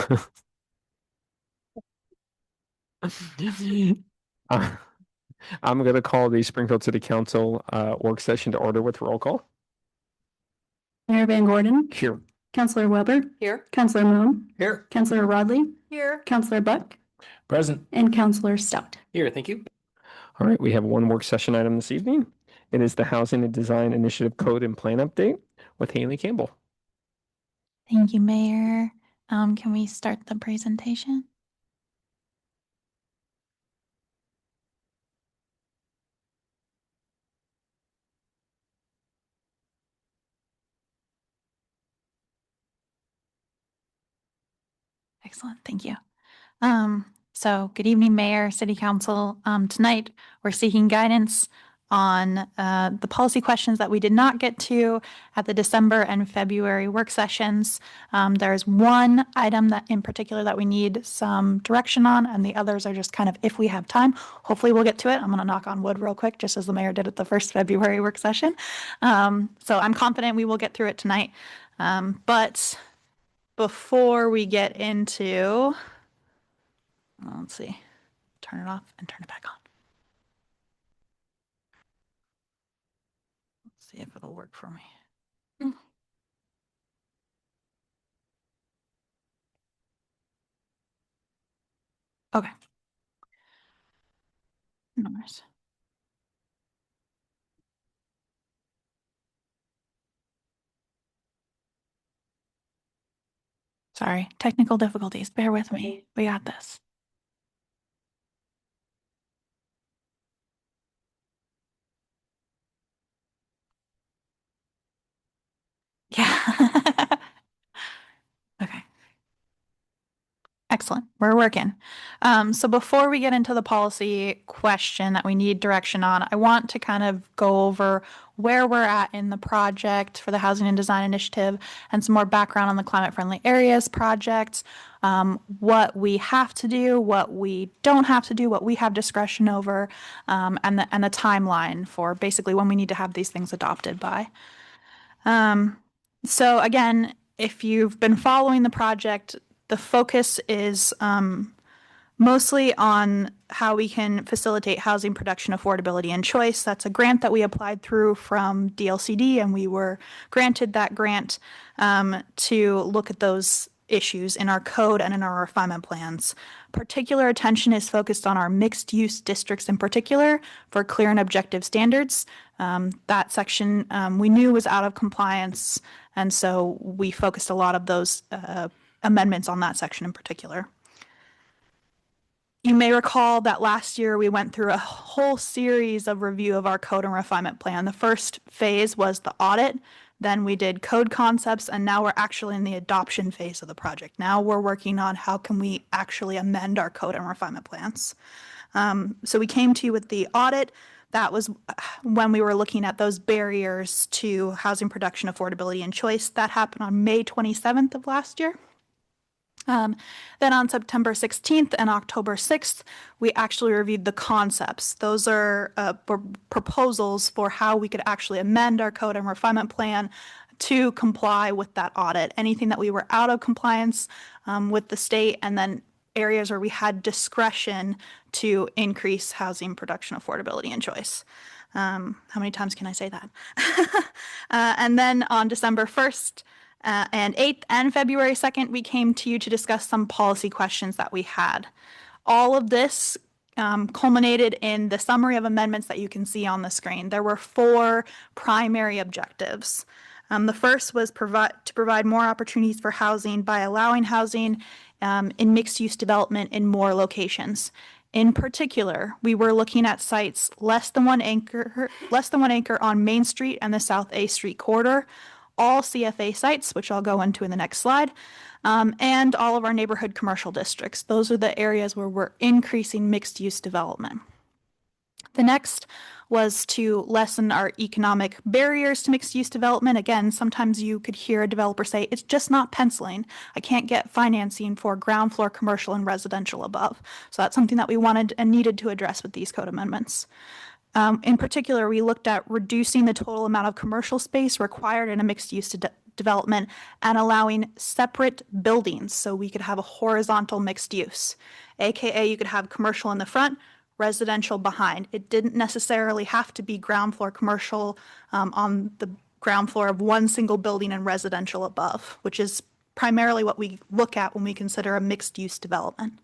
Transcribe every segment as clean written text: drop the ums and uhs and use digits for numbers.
Uh, I'm going to call the Springfield City Council work session to order with roll call. Mayor Van Gordon. Here. Councilor Weber. Here. Councilor Moon. Here. Councilor Rodley. Here. Councilor Buck. Present. And Councilor Stout. Here, thank you. All right, we have one work session item this evening. It is the Housing and Design Initiative Code and Plan Update with Haley Campbell. Thank you, Mayor. Can we start the presentation? Excellent, thank you. So good evening, Mayor, City Council. Tonight, we're seeking guidance on the policy questions that we did not get to at the December and February work sessions. There's one item that in particular that we need some direction on, and the others are just kind of if we have time. Hopefully we'll get to it. I'm going to knock on wood real quick, just as the mayor did at the first February work session. So I'm confident we will get through it tonight. But before we get into, let's see, turn it off and turn it back on. Let's see if it'll work for me. Okay. No worries. Sorry, technical difficulties. Bear with me. We got this. Yeah. Okay. Excellent. We're working. So before we get into the policy question that we need direction on, I want to kind of go over where we're at in the project for the Housing and Design Initiative and some more background on the Climate Friendly Areas project, what we have to do, what we don't have to do, what we have discretion over, and the timeline for basically when we need to have these things adopted by. So again, if you've been following the project, the focus is mostly on how we can facilitate housing production, affordability, and choice. That's a grant that we applied through from DLCD, and we were granted that grant to look at those issues in our code and in our refinement plans. Particular attention is focused on our mixed use districts in particular for clear and objective standards. That section we knew was out of compliance, and so we focused a lot of those amendments on that section in particular. You may recall that last year we went through a whole series of review of our code and refinement plan. The first phase was the audit, then we did code concepts, and now we're actually in the adoption phase of the project. Now we're working on how can we actually amend our code and refinement plans. So we came to you with the audit. That was when we were looking at those barriers to housing production, affordability, and choice. That happened on May 27th of last year. Then on September 16th and October 6th, we actually reviewed the concepts. Those are proposals for how we could actually amend our code and refinement plan to comply with that audit. Anything that we were out of compliance with the state, and then areas where we had discretion to increase housing production, affordability, and choice. How many times can I say that? And then on December 1st, and 8th and February 2nd, we came to you to discuss some policy questions that we had. All of this culminated in the summary of amendments that you can see on the screen. There were 4 primary objectives. The first was to provide more opportunities for housing by allowing housing in mixed-use development in more locations. In particular, we were looking at sites less than one acre on Main Street and the South A Street corridor, all CFA sites, which I'll go into in the next slide, and all of our neighborhood commercial districts. Those are the areas where we're increasing mixed-use development. The next was to lessen our economic barriers to mixed-use development. Again, sometimes you could hear a developer say, it's just not penciling. I can't get financing for ground floor commercial and residential above. So that's something that we wanted and needed to address with these code amendments. In particular, we looked at reducing the total amount of commercial space required in a mixed-use development and allowing separate buildings so we could have a horizontal mixed use, aka you could have commercial in the front, residential behind. It didn't necessarily have to be ground floor commercial on the ground floor of one single building and residential above, which is primarily what we look at when we consider a mixed use development.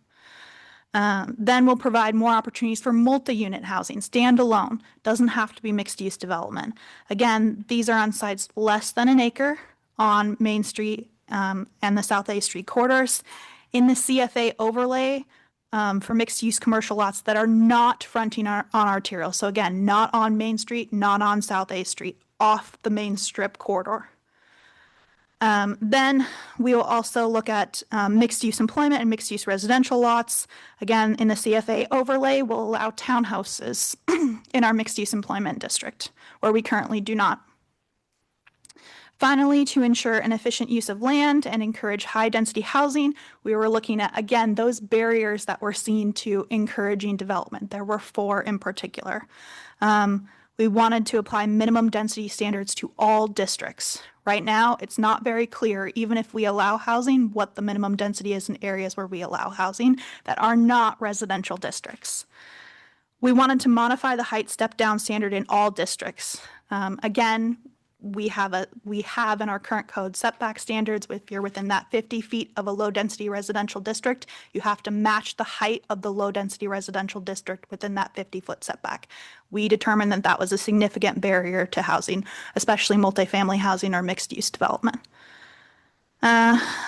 Then we'll provide more opportunities for multi-unit housing, standalone, doesn't have to be mixed-use development. Again, these are on sites less than an acre on Main Street and the South A Street corridors. In the CFA overlay for mixed-use commercial lots that are not fronting on arterial. So again, not on Main Street, not on South A Street, off the main strip corridor. Then we will also look at mixed-use employment and mixed-use residential lots. Again, in the CFA overlay, we'll allow townhouses in our mixed-use employment district, where we currently do not. Finally, to ensure an efficient use of land and encourage high-density housing, we were looking at, again, those barriers that were seen to encouraging development. There were 4 in particular. We wanted to apply minimum density standards to all districts. Right now, it's not very clear, even if we allow housing, what the minimum density is in areas where we allow housing that are not residential districts. We wanted to modify the height step-down standard in all districts. Again, we have in our current code setback standards. If you're within that 50 feet of a low-density residential district, you have to match the height of the low-density residential district within that 50-foot setback. We determined that that was a significant barrier to housing, especially multifamily housing or mixed-use development.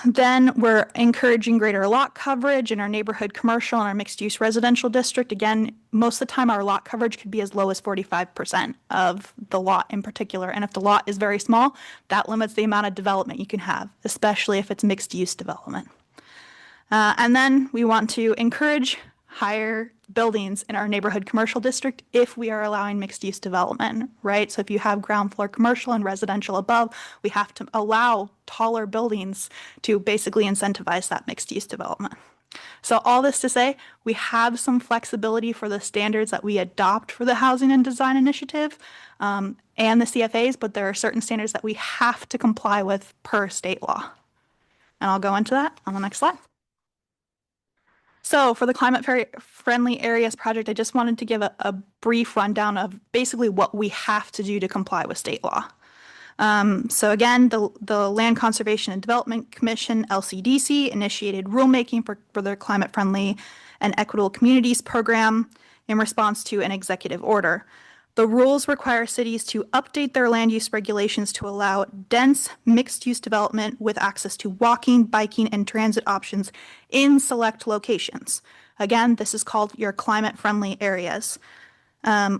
Then we're encouraging greater lot coverage in our neighborhood commercial and our mixed-use residential district. Again, most of the time our lot coverage could be as low as 45% of the lot in particular. And if the lot is very small, that limits the amount of development you can have, especially if it's mixed-use development. And then we want to encourage higher buildings in our neighborhood commercial district if we are allowing mixed-use development, right? So if you have ground floor commercial and residential above, we have to allow taller buildings to basically incentivize that mixed-use development. So all this to say, we have some flexibility for the standards that we adopt for the Housing and Design Initiative and the CFAs, but there are certain standards that we have to comply with per state law. And I'll go into that on the next slide. So for the climate-friendly areas project, I just wanted to give a brief rundown of basically what we have to do to comply with state law. So again, the Land Conservation and Development Commission, LCDC, initiated rulemaking for their climate-friendly and equitable communities program in response to an executive order. The rules require cities to update their land use regulations to allow dense mixed-use development with access to walking, biking, and transit options in select locations. Again, this is called your climate-friendly areas,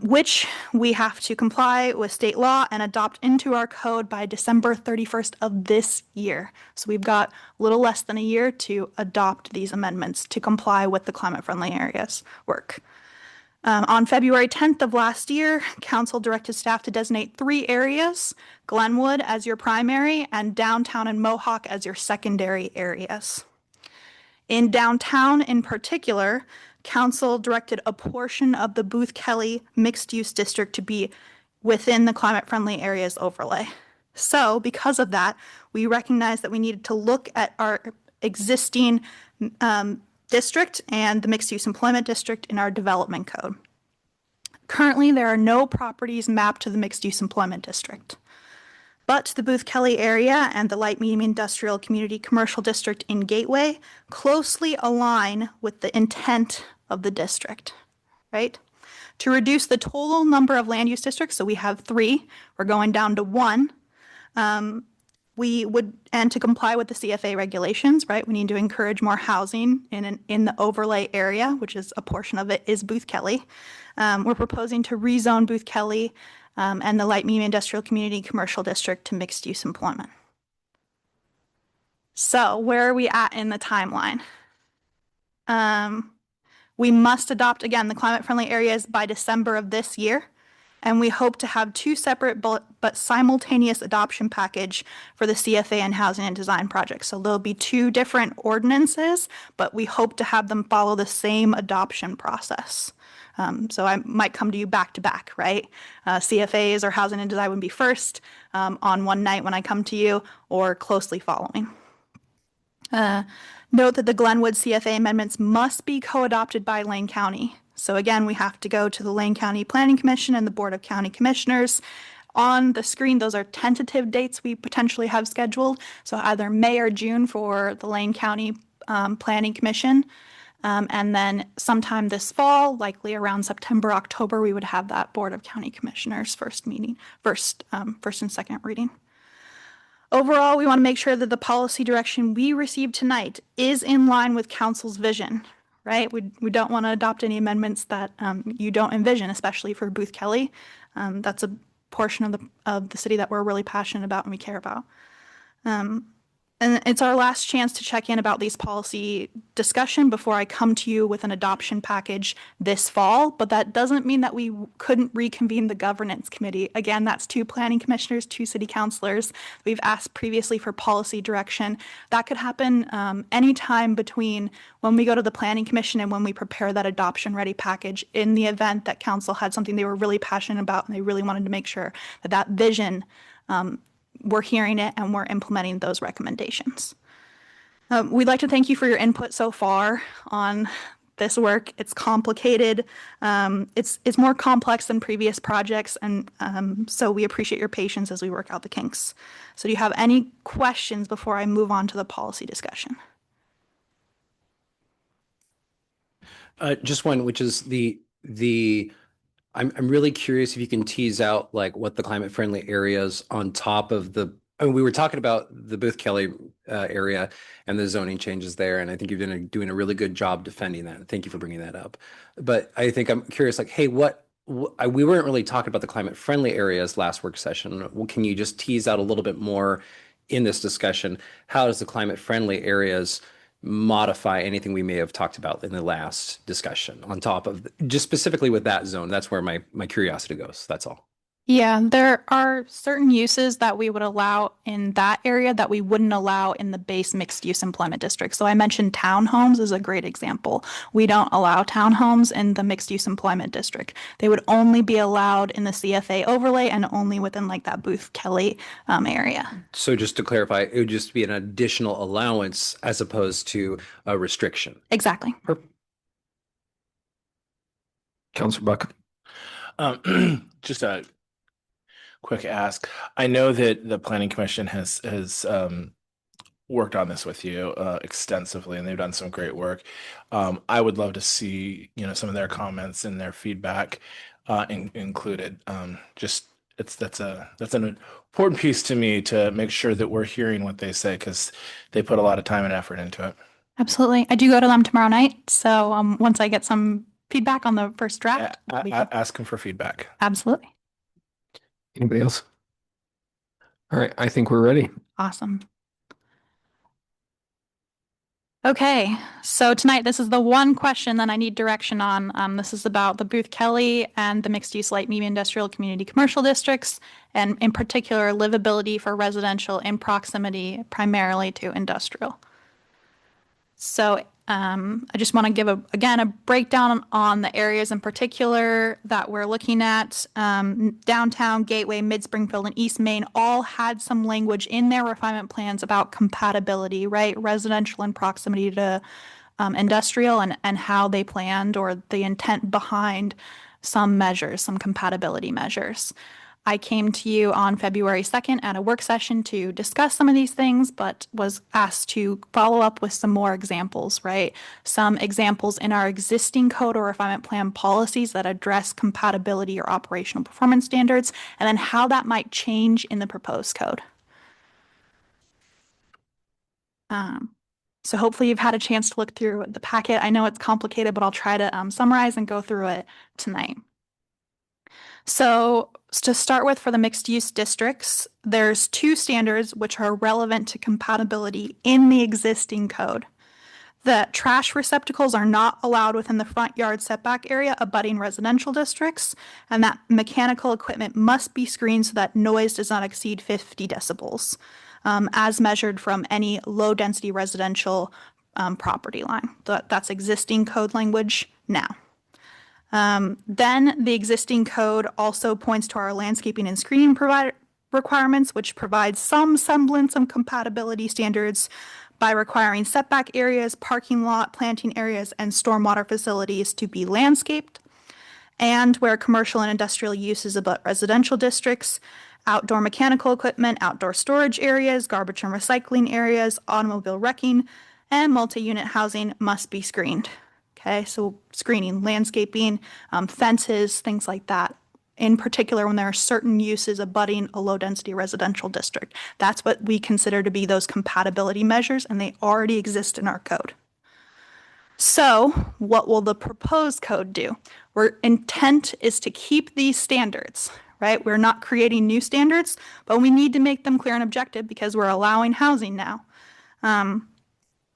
which we have to comply with state law and adopt into our code by December 31st of this year. So we've got a little less than a year to adopt these amendments to comply with the climate-friendly areas work. On February 10th of last year, Council directed staff to designate 3 areas, Glenwood as your primary and downtown and Mohawk as your secondary areas. In downtown in particular, Council directed a portion of the Booth Kelly mixed-use district to be within the climate-friendly areas overlay. So because of that, we recognized that we needed to look at our existing district and the mixed-use employment district in our development code. Currently, there are no properties mapped to the mixed-use employment district, but the Booth Kelly area and the light medium industrial community commercial district in Gateway closely align with the intent of the district, right? To reduce the total number of land use districts, so we have 3, we're going down to 1. And to comply with the CFA regulations, right, we need to encourage more housing in the overlay area, which is a portion of it is Booth Kelly. We're proposing to rezone Booth Kelly and the light medium industrial community commercial district to mixed use employment. So where are we at in the timeline? We must adopt, again, the climate friendly areas by December of this year. And we hope to have two separate but simultaneous adoption package for the CFA and housing and design projects. So there'll be two different ordinances, but we hope to have them follow the same adoption process. So I might come to you back to back, right? CFAs or housing and design would be first on one night when I come to you, or closely following. Note that the Glenwood CFA amendments must be co-adopted by Lane County. So again, we have to go to the Lane County Planning Commission and the Board of County Commissioners. On the screen, those are tentative dates we potentially have scheduled. So either May or June for the Lane County Planning Commission. And then sometime this fall, likely around September, October, we would have that Board of County Commissioners first meeting, first and second reading. Overall, we want to make sure that the policy direction we receive tonight is in line with council's vision, right? We don't want to adopt any amendments that you don't envision, especially for Booth Kelly. That's a portion of the city that we're really passionate about and we care about. And it's our last chance to check in about these policy discussion before I come to you with an adoption package this fall, but that doesn't mean that we couldn't reconvene the governance committee. Again, that's 2 planning commissioners, 2 city councilors. We've asked previously for policy direction. That could happen anytime between when we go to the planning commission and when we prepare that adoption ready package, in the event that council had something they were really passionate about and they really wanted to make sure that that vision we're hearing it and we're implementing those recommendations. We'd like to thank you for your input so far on this work. It's complicated. It's more complex than previous projects, and so we appreciate your patience as we work out the kinks. So do you have any questions before I move on to the policy discussion? Just one, which is I'm really curious if you can tease out like what the climate friendly areas on top of we were talking about the Booth Kelly area and the zoning changes there, and I think you've been doing a really good job defending that. Thank you for bringing that up. But I think I'm curious, like, hey, we weren't really talking about the climate friendly areas last work session. Well, can you just tease out a little bit more in this discussion? How does the climate friendly areas modify anything we may have talked about in the last discussion on top of just specifically with that zone? That's where my curiosity goes. That's all. Yeah, there are certain uses that we would allow in that area that we wouldn't allow in the base mixed use employment district. So I mentioned townhomes is a great example. We don't allow townhomes in the mixed use employment district. They would only be allowed in the CFA overlay and only within like that Booth Kelly area. So just to clarify, it would just be an additional allowance as opposed to a restriction. Exactly. Councilor Buck. Just a quick ask. I know that the Planning Commission has worked on this with you extensively, and they've done some great work. I would love to see some of their comments and their feedback included. That's an important piece to me to make sure that we're hearing what they say, because they put a lot of time and effort into it. Absolutely. I do go to them tomorrow night, so once I get some feedback on the first draft, ask them for feedback. Absolutely. Anybody else? All right, I think we're ready. Awesome. Okay, so tonight this is the one question that I need direction on. This is about the Booth Kelly and the mixed use light medium industrial community commercial districts, and in particular livability for residential in proximity primarily to industrial. So I just want to give again a breakdown on the areas in particular that we're looking at. Downtown, Gateway, Mid-Springfield, and East Main all had some language in their refinement plans about compatibility, right? Residential in proximity to industrial, and how they planned, or the intent behind some measures, some compatibility measures. I came to you on February 2nd at a work session to discuss some of these things, but was asked to follow up with some more examples, right? Some examples in our existing code or refinement plan policies that address compatibility or operational performance standards, and then how that might change in the proposed code. So hopefully you've had a chance to look through the packet. I know it's complicated, but I'll try to summarize and go through it tonight. So to start with, for the mixed use districts, there's 2 standards which are relevant to compatibility in the existing code. that trash receptacles are not allowed within the front yard setback area abutting residential districts, and that mechanical equipment must be screened so that noise does not exceed 50 decibels, as measured from any low-density residential property line. That's existing code language now. Then the existing code also points to our landscaping and screening requirements, which provides some semblance of compatibility standards by requiring setback areas, parking lot, planting areas, and stormwater facilities to be landscaped. And where commercial and industrial uses abut residential districts, outdoor mechanical equipment, outdoor storage areas, garbage and recycling areas, automobile wrecking, and multi-unit housing must be screened. Okay, so screening, landscaping, fences, things like that. In particular, when there are certain uses abutting a low-density residential district. That's what we consider to be those compatibility measures, and they already exist in our code. So what will the proposed code do? Our intent is to keep these standards, right? We're not creating new standards, but we need to make them clear and objective because we're allowing housing now.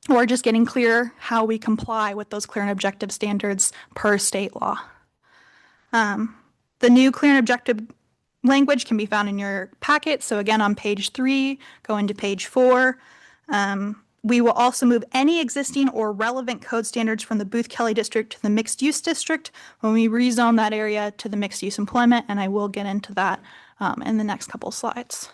Or just getting clear how we comply with those clear and objective standards per state law. The new clear and objective language can be found in your packet. So again, on page 3, go into page 4. We will also move any existing or relevant code standards from the Booth Kelly district to the mixed use district when we rezone that area to the mixed use employment. And I will get into that in the next couple slides.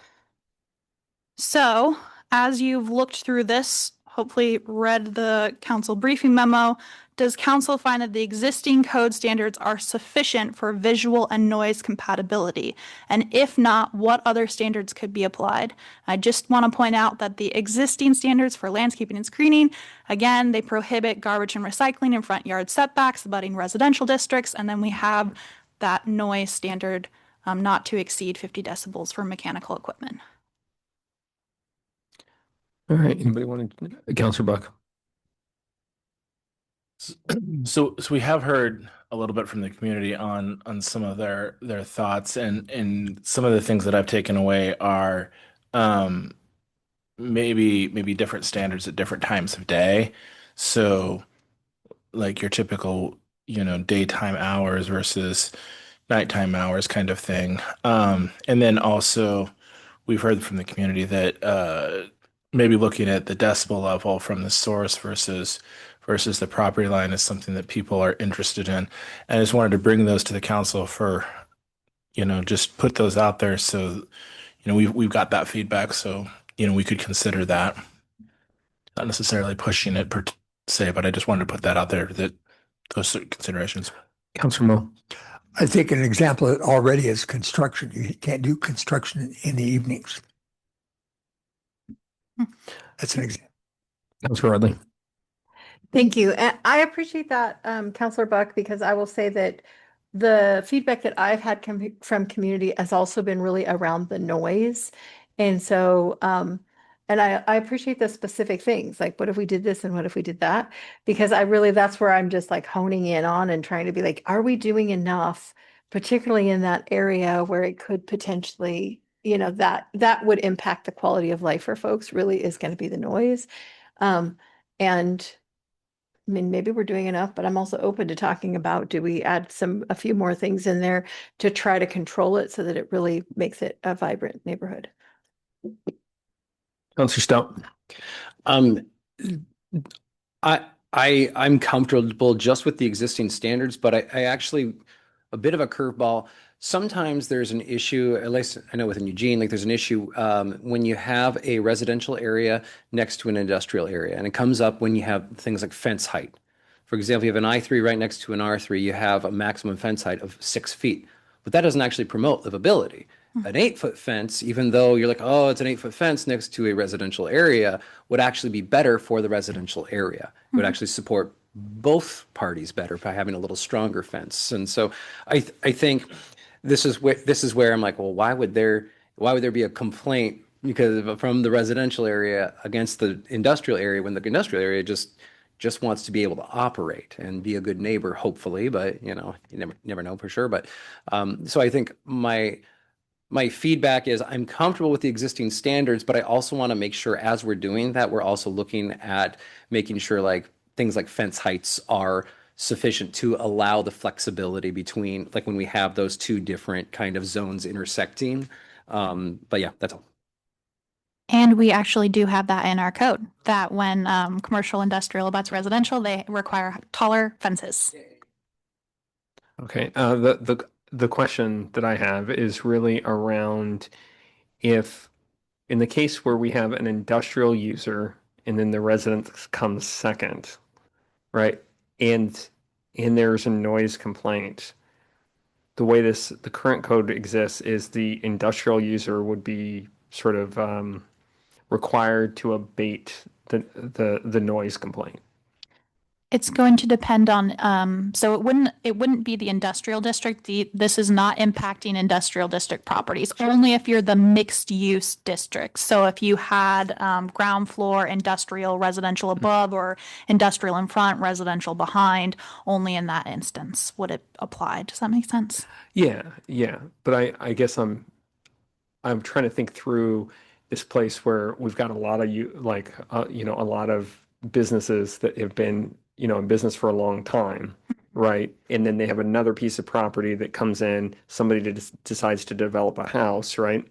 So as you've looked through this, hopefully read the council briefing memo, does council find that the existing code standards are sufficient for visual and noise compatibility? And if not, what other standards could be applied? I just want to point out that the existing standards for landscaping and screening, again, they prohibit garbage and recycling in front yard setbacks abutting residential districts. And then we have that noise standard not to exceed 50 decibels for mechanical equipment. All right, anybody want to, Councilor Buck? So we have heard a little bit from the community on some of their thoughts, and some of the things that I've taken away are maybe different standards at different times of day. So like your typical, daytime hours versus nighttime hours kind of thing. And then also we've heard from the community that maybe looking at the decibel level from the source versus the property line is something that people are interested in. And I just wanted to bring those to the council for, just put those out there. So, we've got that feedback. So, we could consider that. Not necessarily pushing it per se, but I just wanted to put that out there, that those considerations. Councilor Mo? I think an example already is construction. You can't do construction in the evenings. That's an example. Councilor Rodley? Thank you. And I appreciate that, Councilor Buck, because I will say that the feedback that I've had from community has also been really around the noise. And so, and I appreciate the specific things, like what if we did this and what if we did that? Because that's where I'm just like honing in on and trying to be like, are we doing enough, particularly in that area where it could potentially, that would impact the quality of life for folks, really is going to be the noise. And I mean, maybe we're doing enough, but I'm also open to talking about, do we add a few more things in there to try to control it so that it really makes it a vibrant neighborhood? Councilor Stout? I'm comfortable just with the existing standards, but I actually, a bit of a curveball. Sometimes there's an issue, at least I know within Eugene, like there's an issue when you have a residential area next to an industrial area, and it comes up when you have things like fence height. For example, you have an I-3 right next to an R3, you have a maximum fence height of 6 feet, but that doesn't actually promote livability. An 8-foot fence, even though you're like, oh, it's an 8-foot fence next to a residential area, would actually be better for the residential area. It would actually support both parties better by having a little stronger fence. And so I think this is where I'm like, well, why would there be a complaint from the residential area against the industrial area when the industrial area just wants to be able to operate and be a good neighbor, hopefully, but you never know for sure. But so I think my feedback is I'm comfortable with the existing standards, but I also want to make sure as we're doing that, we're also looking at making sure like things like fence heights are sufficient to allow the flexibility between, like when we have those two different kind of zones intersecting. But yeah, that's all. And we actually do have that in our code, that when commercial industrial abuts residential, they require taller fences. Okay, the question that I have is really around if, in the case where we have an industrial user and then the residence comes second, right? And there's a noise complaint. The way the current code exists is the industrial user would be sort of required to abate the noise complaint. It's going to depend on, so it wouldn't be the industrial district. This is not impacting industrial district properties, only if you're the mixed use district. So if you had ground floor, industrial, residential above, or industrial in front, residential behind, only in that instance would it apply. Does that make sense? Yeah, yeah. But I guess I'm trying to think through this place where we've got a lot of a lot of businesses that have been, in business for a long time, right? And then they have another piece of property that comes in, somebody decides to develop a house, right?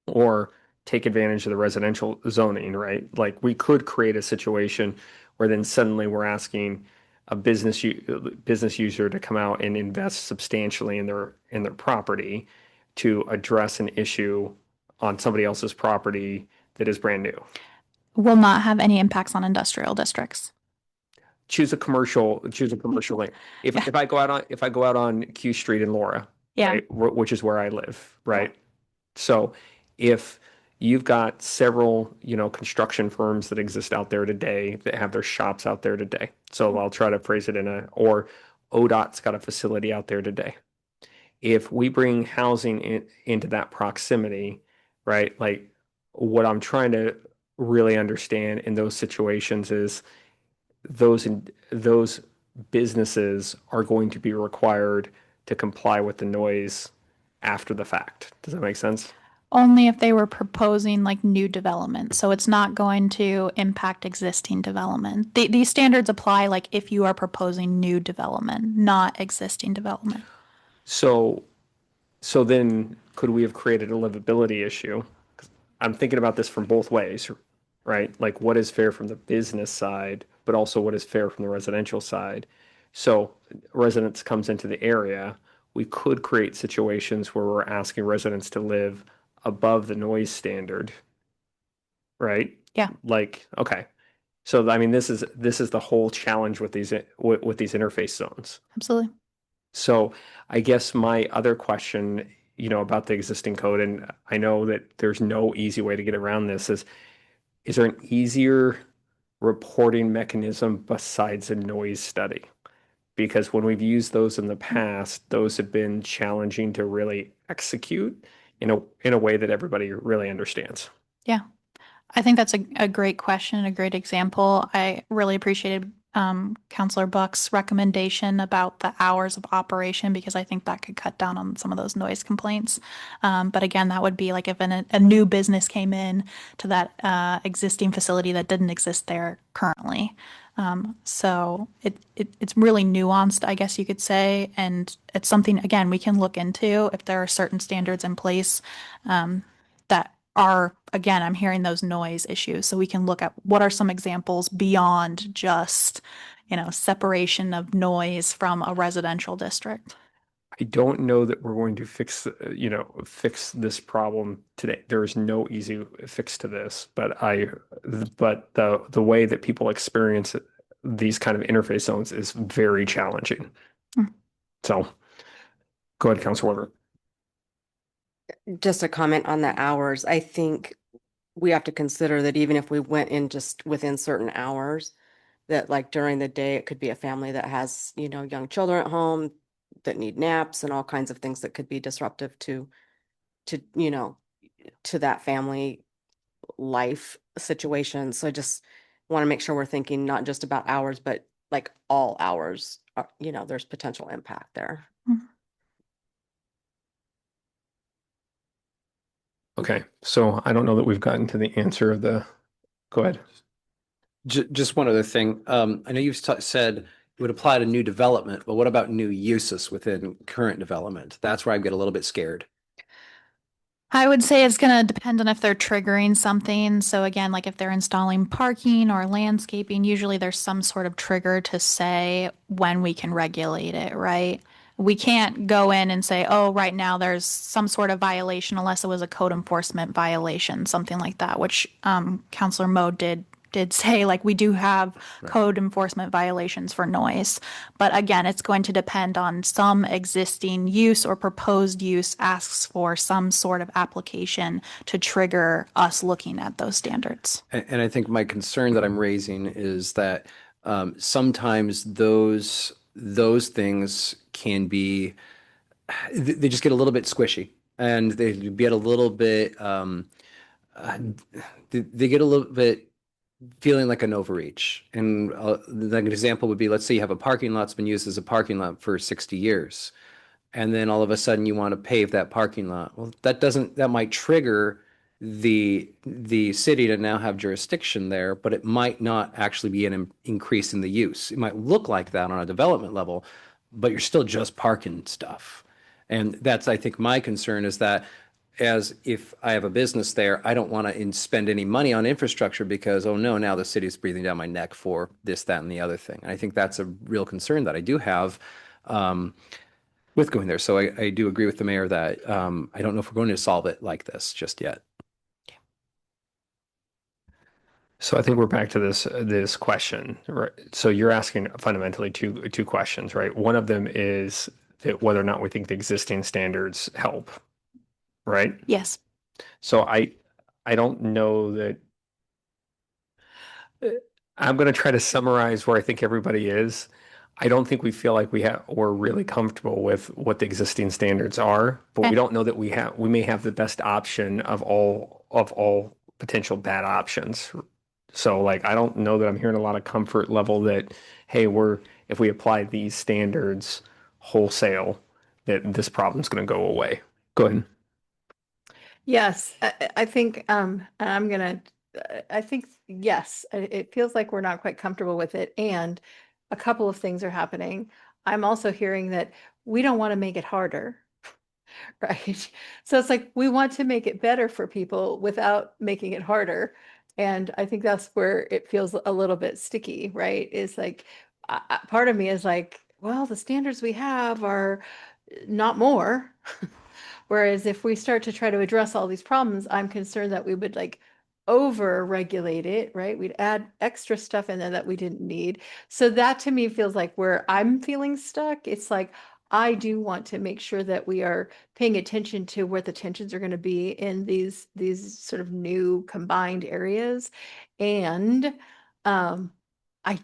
Or take advantage of the residential zoning, right? Like we could create a situation where then suddenly we're asking a business user to come out and invest substantially in their property to address an issue on somebody else's property that is brand new. Will not have any impacts on industrial districts. Choose a commercial lane. If I go out on Q Street in Laura, Yeah. right, which is where I live, right? So if you've got several, construction firms that exist out there today that have their shops out there today. So I'll try to phrase it or ODOT's got a facility out there today. If we bring housing into that proximity, right? Like what I'm trying to really understand in those situations is those businesses are going to be required to comply with the noise after the fact. Does that make sense? Only if they were proposing like new development. So it's not going to impact existing development. These standards apply like if you are proposing new development, not existing development. So then could we have created a livability issue? 'Cause I'm thinking about this from both ways, right? Like what is fair from the business side, but also what is fair from the residential side. So residents comes into the area, we could create situations where we're asking residents to live above the noise standard, right? Yeah. Like, okay. So I mean, this is the whole challenge with these interface zones. Absolutely. So I guess my other question, about the existing code, and I know that there's no easy way to get around this, is there an easier reporting mechanism besides a noise study? Because when we've used those in the past, those have been challenging to really execute in a way that everybody really understands. Yeah. I think that's a great question, a great example. I really appreciated Counselor Buck's recommendation about the hours of operation because I think that could cut down on some of those noise complaints. But again, that would be like if a new business came in to that existing facility that didn't exist there currently. So it's really nuanced, I guess you could say, and it's something, again, we can look into if there are certain standards in place that are, again, I'm hearing those noise issues. So we can look at what are some examples beyond just, separation of noise from a residential district. I don't know that we're going to fix this problem today. There is no easy fix to this, but the way that people experience these kind of interface zones is very challenging. So go ahead, Councilor. Just a comment on the hours. I think we have to consider that even if we went in just within certain hours, that like during the day, it could be a family that has, young children at home that need naps and all kinds of things that could be disruptive to that family life situation. So I just want to make sure we're thinking not just about hours, but like all hours, there's potential impact there. Okay, so I don't know that we've gotten to the answer of go ahead. Just one other thing. I know you've said it would apply to new development, but what about new uses within current development? That's where I get a little bit scared. I would say it's going to depend on if they're triggering something. So again, like if they're installing parking or landscaping, usually there's some sort of trigger to say when we can regulate it, right? We can't go in and say, oh, right now there's some sort of violation unless it was a code enforcement violation, something like that, which Counselor Mo did say, like, we do have code enforcement violations for noise. But again, it's going to depend on some existing use or proposed use asks for some sort of application to trigger us looking at those standards. And I think my concern that I'm raising is that sometimes those things can be, they just get a little bit squishy, and they get a little bit, they get a little bit feeling like an overreach. And like an example would be, let's say you have a parking lot that's been used as a parking lot for 60 years, and then all of a sudden you want to pave that parking lot. Well, that might trigger the city to now have jurisdiction there, but it might not actually be an increase in the use. It might look like that on a development level, but you're still just parking stuff. And that's, I think, my concern is that, as if I have a business there, I don't want to spend any money on infrastructure because, oh no, now the city's breathing down my neck for this, that, and the other thing. And I think that's a real concern that I do have with going there. So I do agree with the mayor that I don't know if we're going to solve it like this just yet. So I think we're back to this question, right? So you're asking fundamentally two questions, right? One of them is that whether or not we think the existing standards help, right? Yes. So I don't know that I'm going to try to summarize where I think everybody is. I don't think we feel like we're really comfortable with what the existing standards are, but we don't know that we may have the best option of all potential bad options. So like I don't know that I'm hearing a lot of comfort level that, hey, if we apply these standards wholesale, that this problem's going to go away. Go ahead. Yes, I think, I think, yes, it feels like we're not quite comfortable with it. And a couple of things are happening. I'm also hearing that we don't want to make it harder, right? So it's like, we want to make it better for people without making it harder. And I think that's where it feels a little bit sticky, right? Is like, part of me is like, well, the standards we have are not more. Whereas if we start to try to address all these problems, I'm concerned that we would like over regulate it, right? We'd add extra stuff in there that we didn't need. So that to me feels like where I'm feeling stuck. It's like, I do want to make sure that we are paying attention to where the tensions are going to be in these sort of new combined areas. And I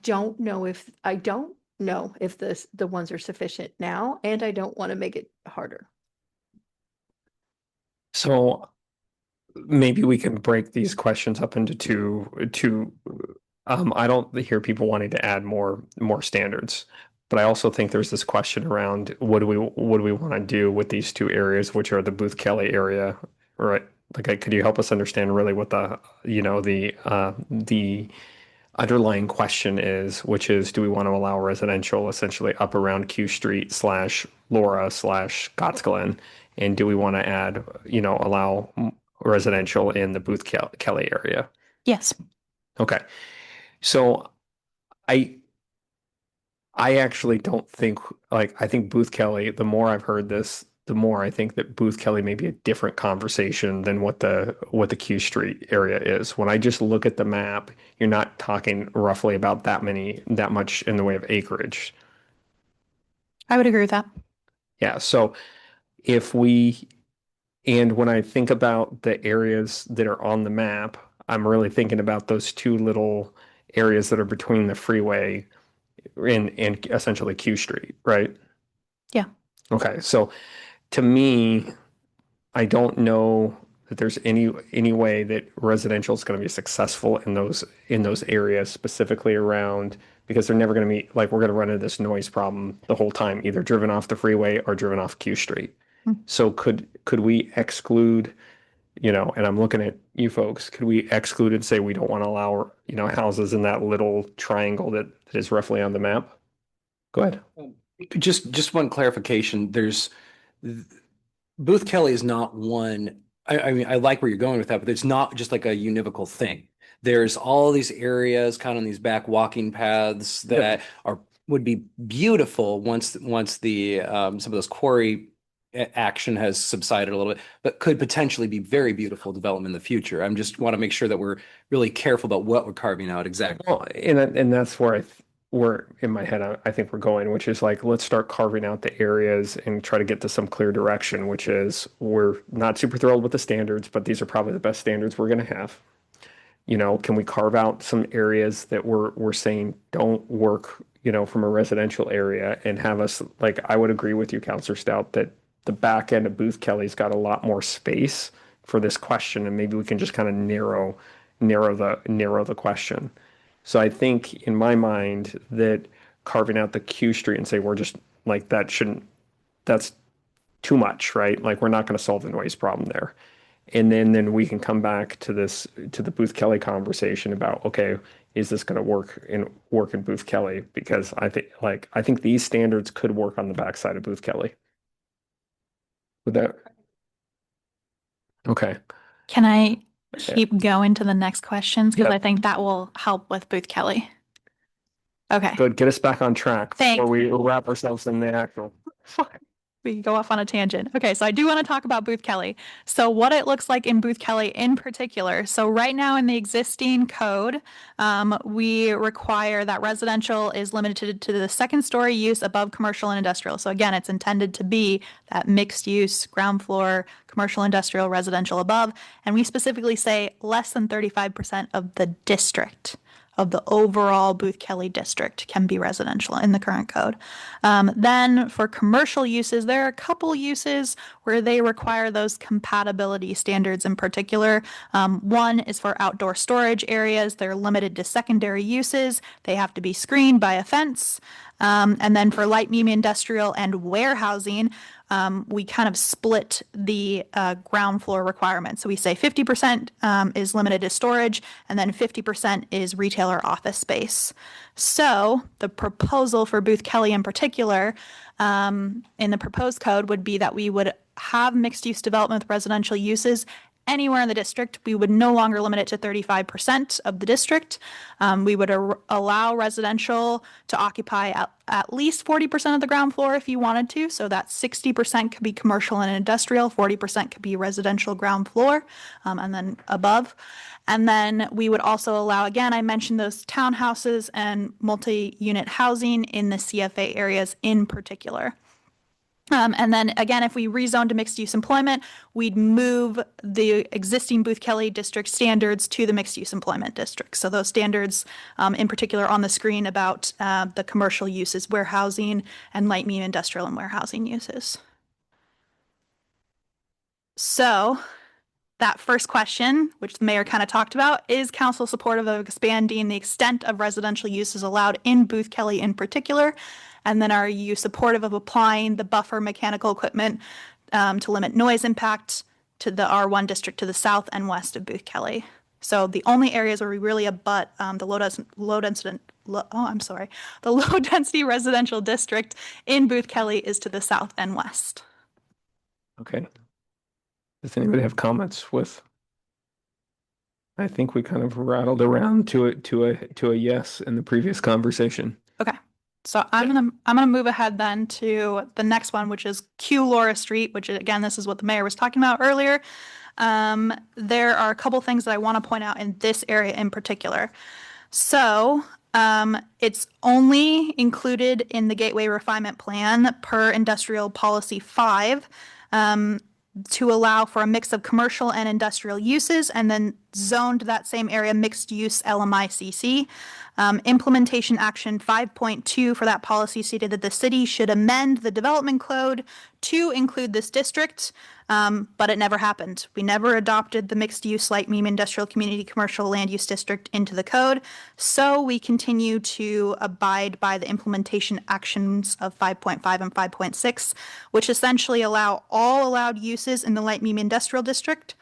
don't know if the ones are sufficient now, and I don't want to make it harder. So maybe we can break these questions up into two. I don't hear people wanting to add more standards, but I also think there's this question around what do we want to do with these two areas, which are the Booth Kelly area, right? Like, could you help us understand really what the underlying question is, which is, do we want to allow residential essentially up around Q Street / Laura / Scotts Glen? And do we want to add, allow residential in the Booth Kelly area? Yes. Okay. So I actually don't think, like, I think Booth Kelly, the more I've heard this, the more I think that Booth Kelly may be a different conversation than what the Q Street area is. When I just look at the map, you're not talking roughly about that much in the way of acreage. I would agree with that. Yeah. So and when I think about the areas that are on the map, I'm really thinking about those two little areas that are between the freeway and essentially Q Street, right? Yeah. Okay. So to me, I don't know that there's any way that residential is going to be successful in those areas, specifically around, because they're never going to meet, like, we're going to run into this noise problem the whole time, either driven off the freeway or driven off Q Street. So could we exclude you know, and I'm looking at you folks, could we exclude and say we don't want to allow, you know, houses in that little triangle that is roughly on the map? Go ahead. Just one clarification. Booth Kelly is not one. I mean, I like where you're going with that, but it's not just like a univocal thing. There's all these areas kind of on these back walking paths that would be beautiful once the some of those quarry action has subsided a little bit, but could potentially be very beautiful development in the future. I'm just want to make sure that we're really careful about what we're carving out exactly. Well, and that's where where in my head I think we're going, which is like let's start carving out the areas and try to get to some clear direction, which is we're not super thrilled with the standards, but these are probably the best standards we're going to have. You know, can we carve out some areas that we're saying don't work, you know, from a residential area and have us like I would agree with you, Counselor Stout, that the back end of Booth Kelly's got a lot more space for this question, and maybe we can just kind of narrow the question. So I think in my mind that carving out the Q Street and say we're just like that's too much, right? Like we're not going to solve the noise problem there. And then we can come back to the Booth Kelly conversation about, okay, is this going to work in Booth Kelly? Because I think these standards could work on the backside of Booth Kelly. Would that? Okay. Can I keep going to the next questions? Because Yep. I think that will help with Booth Kelly. Okay. Good. Get us back on track Thanks. before we wrap ourselves in the actual. We go off on a tangent. Okay, so I do want to talk about Booth Kelly. So what it looks like in Booth Kelly in particular. So right now in the existing code, we require that residential is limited to the second story use above commercial and industrial. So again, it's intended to be that mixed use, ground floor, commercial, industrial, residential above. And we specifically say less than 35% of the district of the overall Booth Kelly district can be residential in the current code. Then for commercial uses, there are a couple uses where they require those compatibility standards in particular. One is for outdoor storage areas. They're limited to secondary uses. They have to be screened by a fence. And then for light, medium industrial and warehousing, we kind of split the ground floor requirements. So we say 50% is limited to storage, and then 50% is retail or office space. So the proposal for Booth Kelly in particular, in the proposed code would be that we would have mixed use development with residential uses anywhere in the district. We would no longer limit it to 35% of the district. We would allow residential to occupy at least 40% of the ground floor if you wanted to. So that 60% could be commercial and industrial, 40% could be residential ground floor, and then above. And then we would also allow, again, I mentioned those townhouses and multi-unit housing in the CFA areas in particular. And then again, if we rezone to mixed use employment, we'd move the existing Booth Kelly district standards to the mixed use employment district. So those standards in particular on the screen about the commercial uses, warehousing, and light, medium industrial and warehousing uses. So that first question, which the mayor kind of talked about, is council supportive of expanding the extent of residential uses allowed in Booth Kelly in particular? And then are you supportive of applying the buffer mechanical equipment to limit noise impact to the R1 district to the south and west of Booth Kelly? So the only areas where we really abut the low density residential district in Booth Kelly is to the south and west. Okay. Does anybody have comments with? I think we kind of rattled around to a yes in the previous conversation. Okay. So I'm gonna move ahead then to the next one, which is Q Laura Street, which again, this is what the mayor was talking about earlier. There are a couple things that I want to point out in this area in particular. So it's only included in the Gateway Refinement Plan per Industrial Policy 5 to allow for a mix of commercial and industrial uses, and then zoned that same area mixed use LMICC. Implementation action 5.2 for that policy stated that the city should amend the development code to include this district, but it never happened. We never adopted the mixed use light medium industrial community commercial land use district into the code. So we continue to abide by the implementation actions of 5.5 and 5.6, which essentially allow all allowed uses in the light medium industrial district.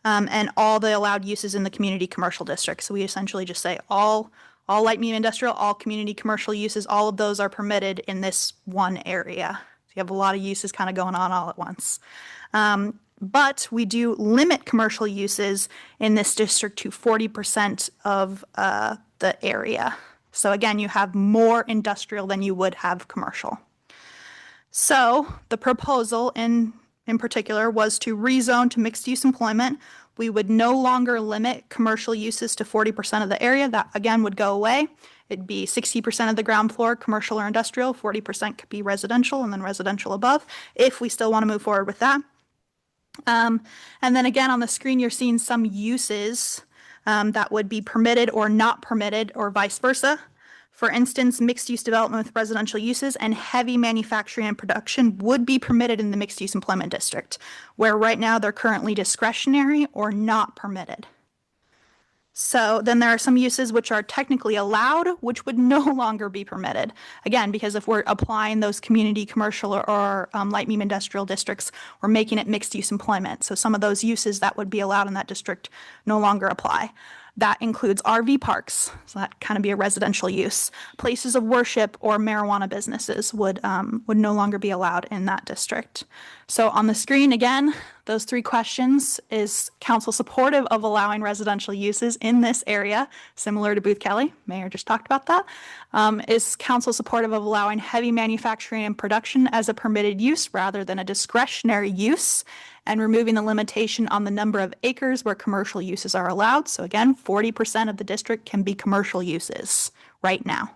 and all the allowed uses in the community commercial district. So we essentially just say all light medium industrial, all community commercial uses, all of those are permitted in this one area. So you have a lot of uses kind of going on all at once. But we do limit commercial uses in this district to 40% of the area. So again, you have more industrial than you would have commercial. So the proposal in particular was to rezone to mixed use employment. We would no longer limit commercial uses to 40% of the area. That again would go away. It'd be 60% of the ground floor, commercial or industrial, 40% could be residential, and then residential above, if we still want to move forward with that. And then again, on the screen, you're seeing some uses that would be permitted or not permitted, or vice versa. For instance, mixed-use development with residential uses and heavy manufacturing and production would be permitted in the mixed-use employment district, where right now they're currently discretionary or not permitted. So then there are some uses which are technically allowed, which would no longer be permitted. Again, because if we're applying those community commercial or light medium industrial districts, we're making it mixed-use employment. So some of those uses that would be allowed in that district no longer apply. That includes RV parks, so that kind of be a residential use. Places of worship or marijuana businesses would no longer be allowed in that district. So on the screen, again, those three questions: is council supportive of allowing residential uses in this area, similar to Booth Kelly? Mayor just talked about that. Is council supportive of allowing heavy manufacturing and production as a permitted use rather than a discretionary use, and removing the limitation on the number of acres where commercial uses are allowed? So again, 40% of the district can be commercial uses right now.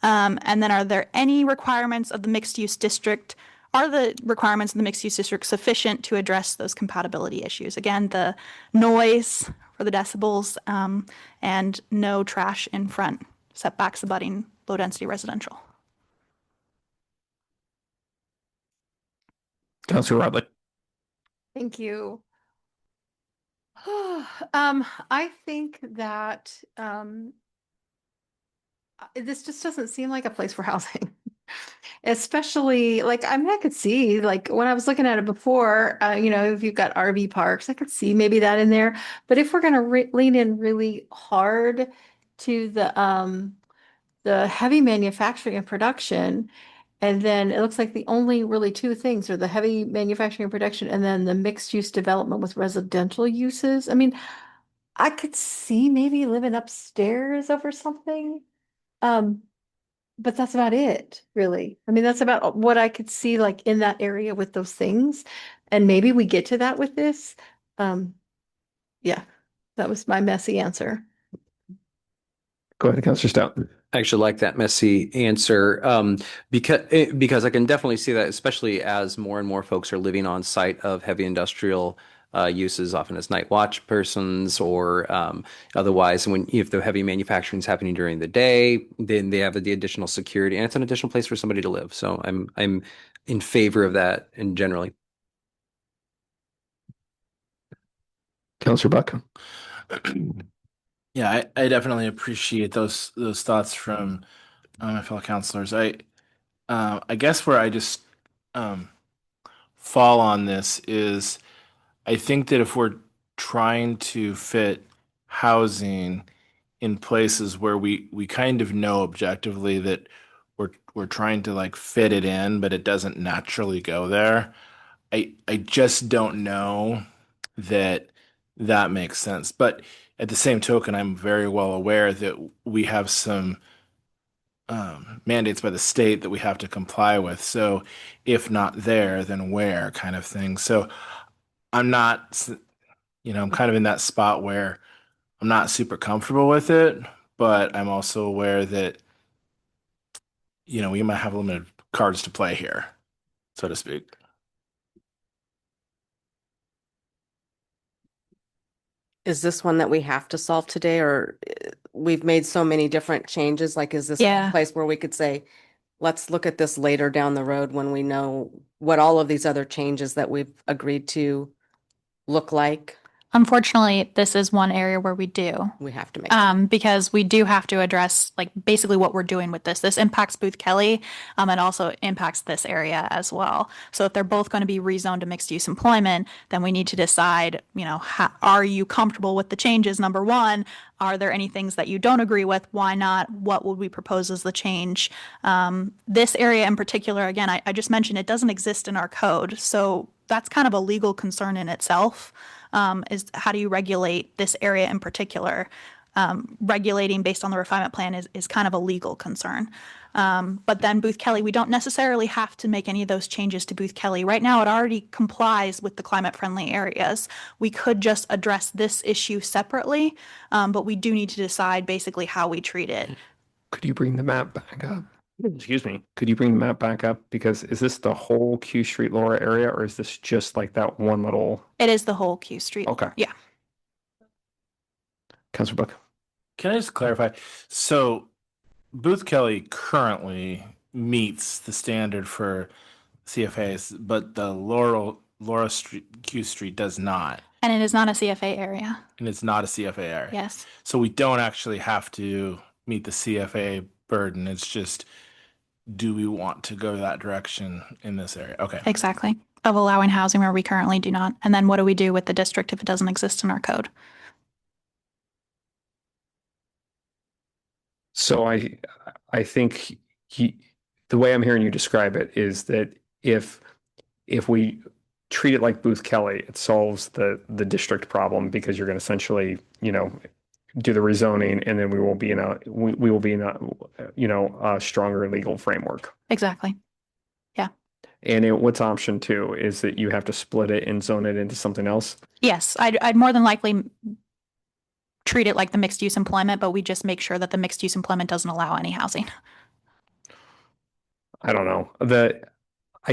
And then are there any requirements of the mixed use district? Are the requirements of the mixed use district sufficient to address those compatibility issues? Again, the noise for the decibels, and no trash in front, setbacks abutting low density residential. Councilor Rodley. Thank you. I think that this just doesn't seem like a place for housing. Especially like, I mean, I could see like when I was looking at it before, if you've got RV parks, I could see maybe that in there. But if we're going to lean in really hard to the heavy manufacturing and production, and then it looks like the only really two things are the heavy manufacturing and production and then the mixed use development with residential uses. I mean, I could see maybe living upstairs over something. But that's about it, really. I mean, that's about what I could see like in that area with those things. And maybe we get to that with this. Yeah, that was my messy answer. Go ahead, Councilor Stout. I actually like that messy answer, because I can definitely see that, especially as more and more folks are living on site of heavy industrial uses, often as night watch persons or otherwise. And if the heavy manufacturing is happening during the day, then they have the additional security, and it's an additional place for somebody to live. So I'm in favor of that, and generally. Councilor Buck. Yeah, I definitely appreciate those thoughts from my fellow counselors. I guess where I just fall on this is, I think that if we're trying to fit housing in places where we kind of know objectively that we're trying to like fit it in, but it doesn't naturally go there, I just don't know that makes sense. But at the same token, I'm very well aware that we have some mandates by the state that we have to comply with. So if not there, then where, kind of thing. So I'm not, I'm kind of in that spot where I'm not super comfortable with it, but I'm also aware that, we might have limited cards to play here, so to speak. Is this one that we have to solve today, or we've made so many different changes? Like, is this Yeah. a place where we could say, let's look at this later down the road when we know what all of these other changes that we've agreed to look like? Unfortunately, this is one area where we do. We have to make. Because we do have to address like basically what we're doing with this. This impacts Booth Kelly, and also impacts this area as well. So if they're both going to be rezoned to mixed use employment, then we need to decide, are you comfortable with the changes? Number one, are there any things that you don't agree with? Why not? What would we propose as the change? This area in particular, again, I just mentioned it doesn't exist in our code. So that's kind of a legal concern in itself. Is how do you regulate this area in particular? Regulating based on the refinement plan is kind of a legal concern. But then Booth Kelly, we don't necessarily have to make any of those changes to Booth Kelly. Right now, it already complies with the climate friendly areas. We could just address this issue separately, but we do need to decide basically how we treat it. Could you bring the map back up? Excuse me. Could you bring the map back up? Because is this the whole Q Street Laura area, or is this just like that one little? It is the whole Q Street. Okay. Yeah. Councilor Buck. Can I just clarify? So Booth Kelly currently meets the standard for CFAs, but the Laura Street, Q Street does not. And it is not a CFA area. And it's not a CFA area. Yes. So we don't actually have to meet the CFA burden. It's just, do we want to go that direction in this area? Okay. Exactly. Of allowing housing where we currently do not. And then what do we do with the district if it doesn't exist in our code? So I think the way I'm hearing you describe it is that if we treat it like Booth Kelly, it solves the district problem, because you're going to essentially, do the rezoning, and then we will be in a stronger legal framework. Exactly. And what's option two is that you have to split it and zone it into something else. Yes, I'd more than likely treat it like the mixed use employment, but we just make sure that the mixed use employment doesn't allow any housing. I don't know. I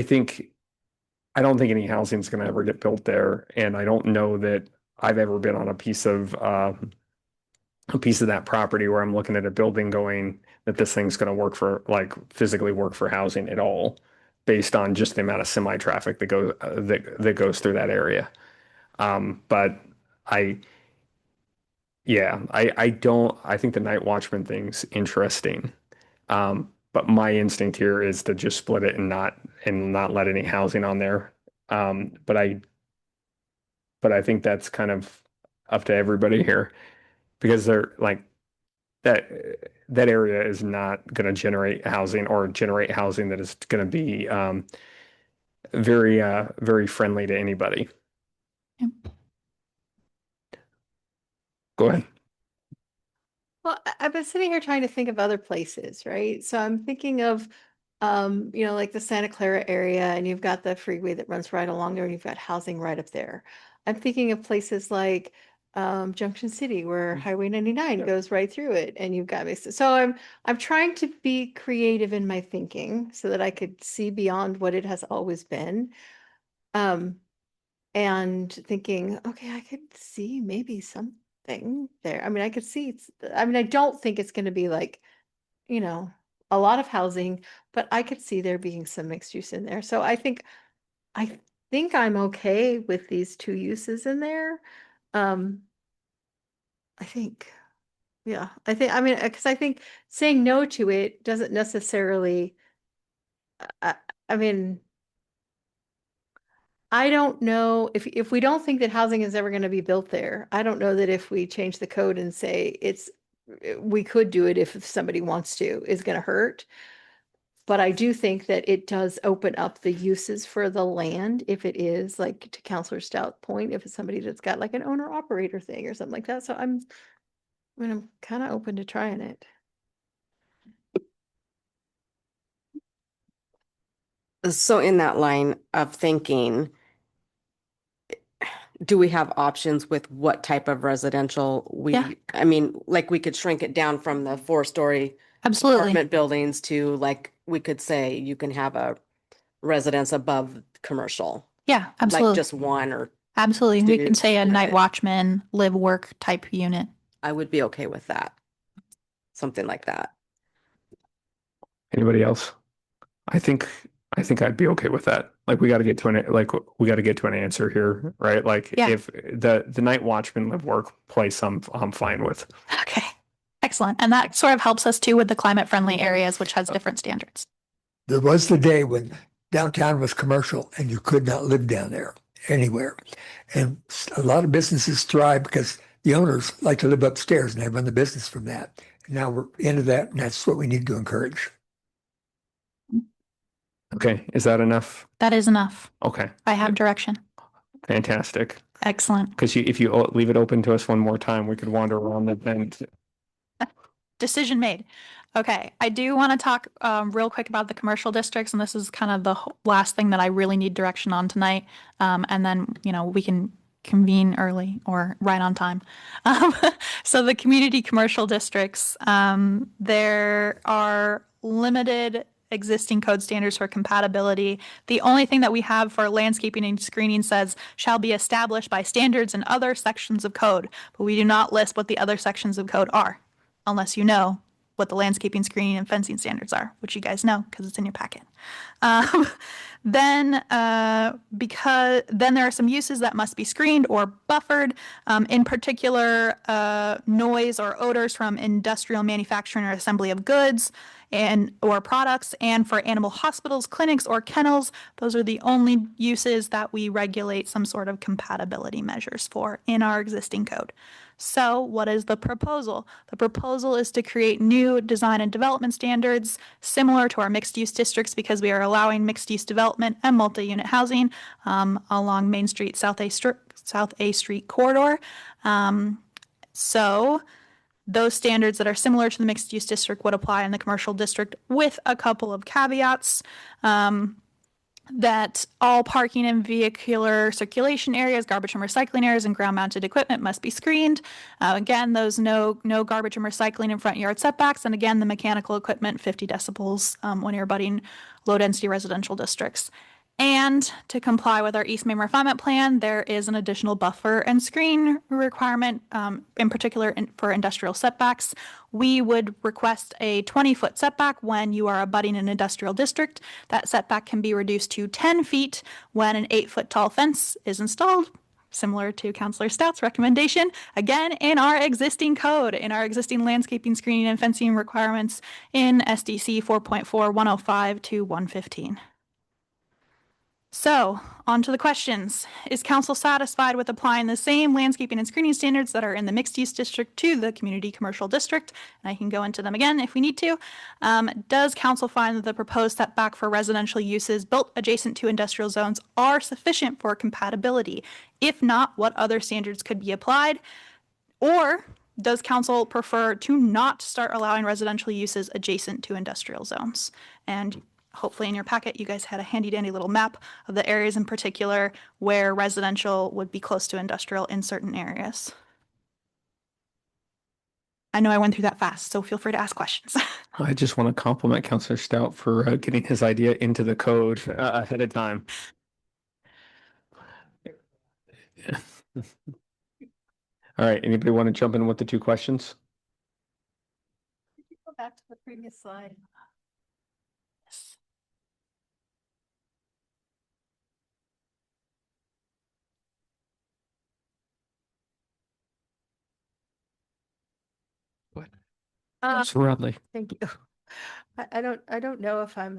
don't think any housing is going to ever get built there, and I don't know that I've ever been on a piece of that property where I'm looking at a building going that this thing's going to work for, like, physically work for housing at all, based on just the amount of semi traffic that goes through that area. But I think the night watchman thing's interesting. But my instinct here is to just split it and not let any housing on there. But I think that's kind of up to everybody here, because they're like that area is not going to generate housing, or generate housing that is going to be very friendly to anybody. Yep. Go ahead. Well, I've been sitting here trying to think of other places, right? So I'm thinking of, like the Santa Clara area, and you've got the freeway that runs right along there, and you've got housing right up there. I'm thinking of places like Junction City, where Highway 99 goes right through it, and you've got so I'm trying to be creative in my thinking so that I could see beyond what it has always been. And thinking, okay, I could see maybe something there. I mean, I could see I don't think it's going to be like, a lot of housing, but I could see there being some mixed use in there. So I think I'm okay with these two uses in there. I think, yeah, because I think saying no to it doesn't necessarily, I don't know if we don't think that housing is ever going to be built there. I don't know that if we change the code and say we could do it if somebody wants to, is going to hurt. But I do think that it does open up the uses for the land, if it is, like, to Counselor Stout's point, if it's somebody that's got like an owner operator thing or something like that. So I'm kind of open to trying it. So in that line of thinking, do we have options with what type of residential Yeah. I mean, like, we could shrink it down from the 4-story Absolutely. apartment buildings to, like, we could say you can have a residence above commercial, Yeah, absolutely. like just one, or Absolutely. We can two. say a night watchman, live work type unit. I would be okay with that. Something like that. Anybody else? I think I'd be okay with that. Like we got to get to an answer here, right? Like Yeah. if the night watchman live workplace, I'm fine with. Okay, excellent. And that sort of helps us too with the climate friendly areas, which has different standards. There was the day when downtown was commercial and you could not live down there anywhere. And a lot of businesses thrive because the owners like to live upstairs and they run the business from that. And now we're into that, and that's what we need to encourage. Okay, is that enough? That is enough. Okay, I have direction. fantastic. Excellent. Because if you leave it open to us one more time, we could wander around the bend. Decision made. Okay, I do want to talk real quick about the commercial districts, and this is kind of the last thing that I really need direction on tonight. And then, we can convene early or right on time. So the community commercial districts, there are limited existing code standards for compatibility. The only thing that we have for landscaping and screening says shall be established by standards in other sections of code, but we do not list what the other sections of code are, unless you know what the landscaping, screening, and fencing standards are, which you guys know because it's in your packet. Then there are some uses that must be screened or buffered, in particular, noise or odors from industrial manufacturing or assembly of goods or products, and for animal hospitals, clinics, or kennels. Those are the only uses that we regulate some sort of compatibility measures for in our existing code. So what is the proposal? The proposal is to create new design and development standards similar to our mixed-use districts, because we are allowing mixed-use development and multi-unit housing along Main Street, South A Street corridor. So those standards that are similar to the mixed-use district would apply in the commercial district, with a couple of caveats. That all parking and vehicular circulation areas, garbage and recycling areas, and ground-mounted equipment must be screened. Again, those no garbage and recycling in front yard setbacks, and again, the mechanical equipment 50 decibels when you're abutting low-density residential districts. And to comply with our East Main Refinement Plan, there is an additional buffer and screen requirement, in particular for industrial setbacks. We would request a 20-foot setback when you are abutting an industrial district. That setback can be reduced to 10 feet when an 8-foot tall fence is installed, similar to Councilor Stout's recommendation, again, in our existing code, in our existing landscaping, screening, and fencing requirements in SDC 4.4 105 to 115. So, on to the questions. Is council satisfied with applying the same landscaping and screening standards that are in the mixed-use district to the community commercial district? And I can go into them again if we need to. Does council find that the proposed setback for residential uses built adjacent to industrial zones are sufficient for compatibility? If not, what other standards could be applied? Or does council prefer to not start allowing residential uses adjacent to industrial zones? And hopefully in your packet, you guys had a handy dandy little map of the areas in particular where residential would be close to industrial in certain areas. I know I went through that fast, so feel free to ask questions. I just want to compliment Councilor Stout for getting his idea into the code ahead of time. All right, anybody want to jump in with the two questions? Go back to the previous slide. What? Uh, Rodley. Thank you. I don't know if I'm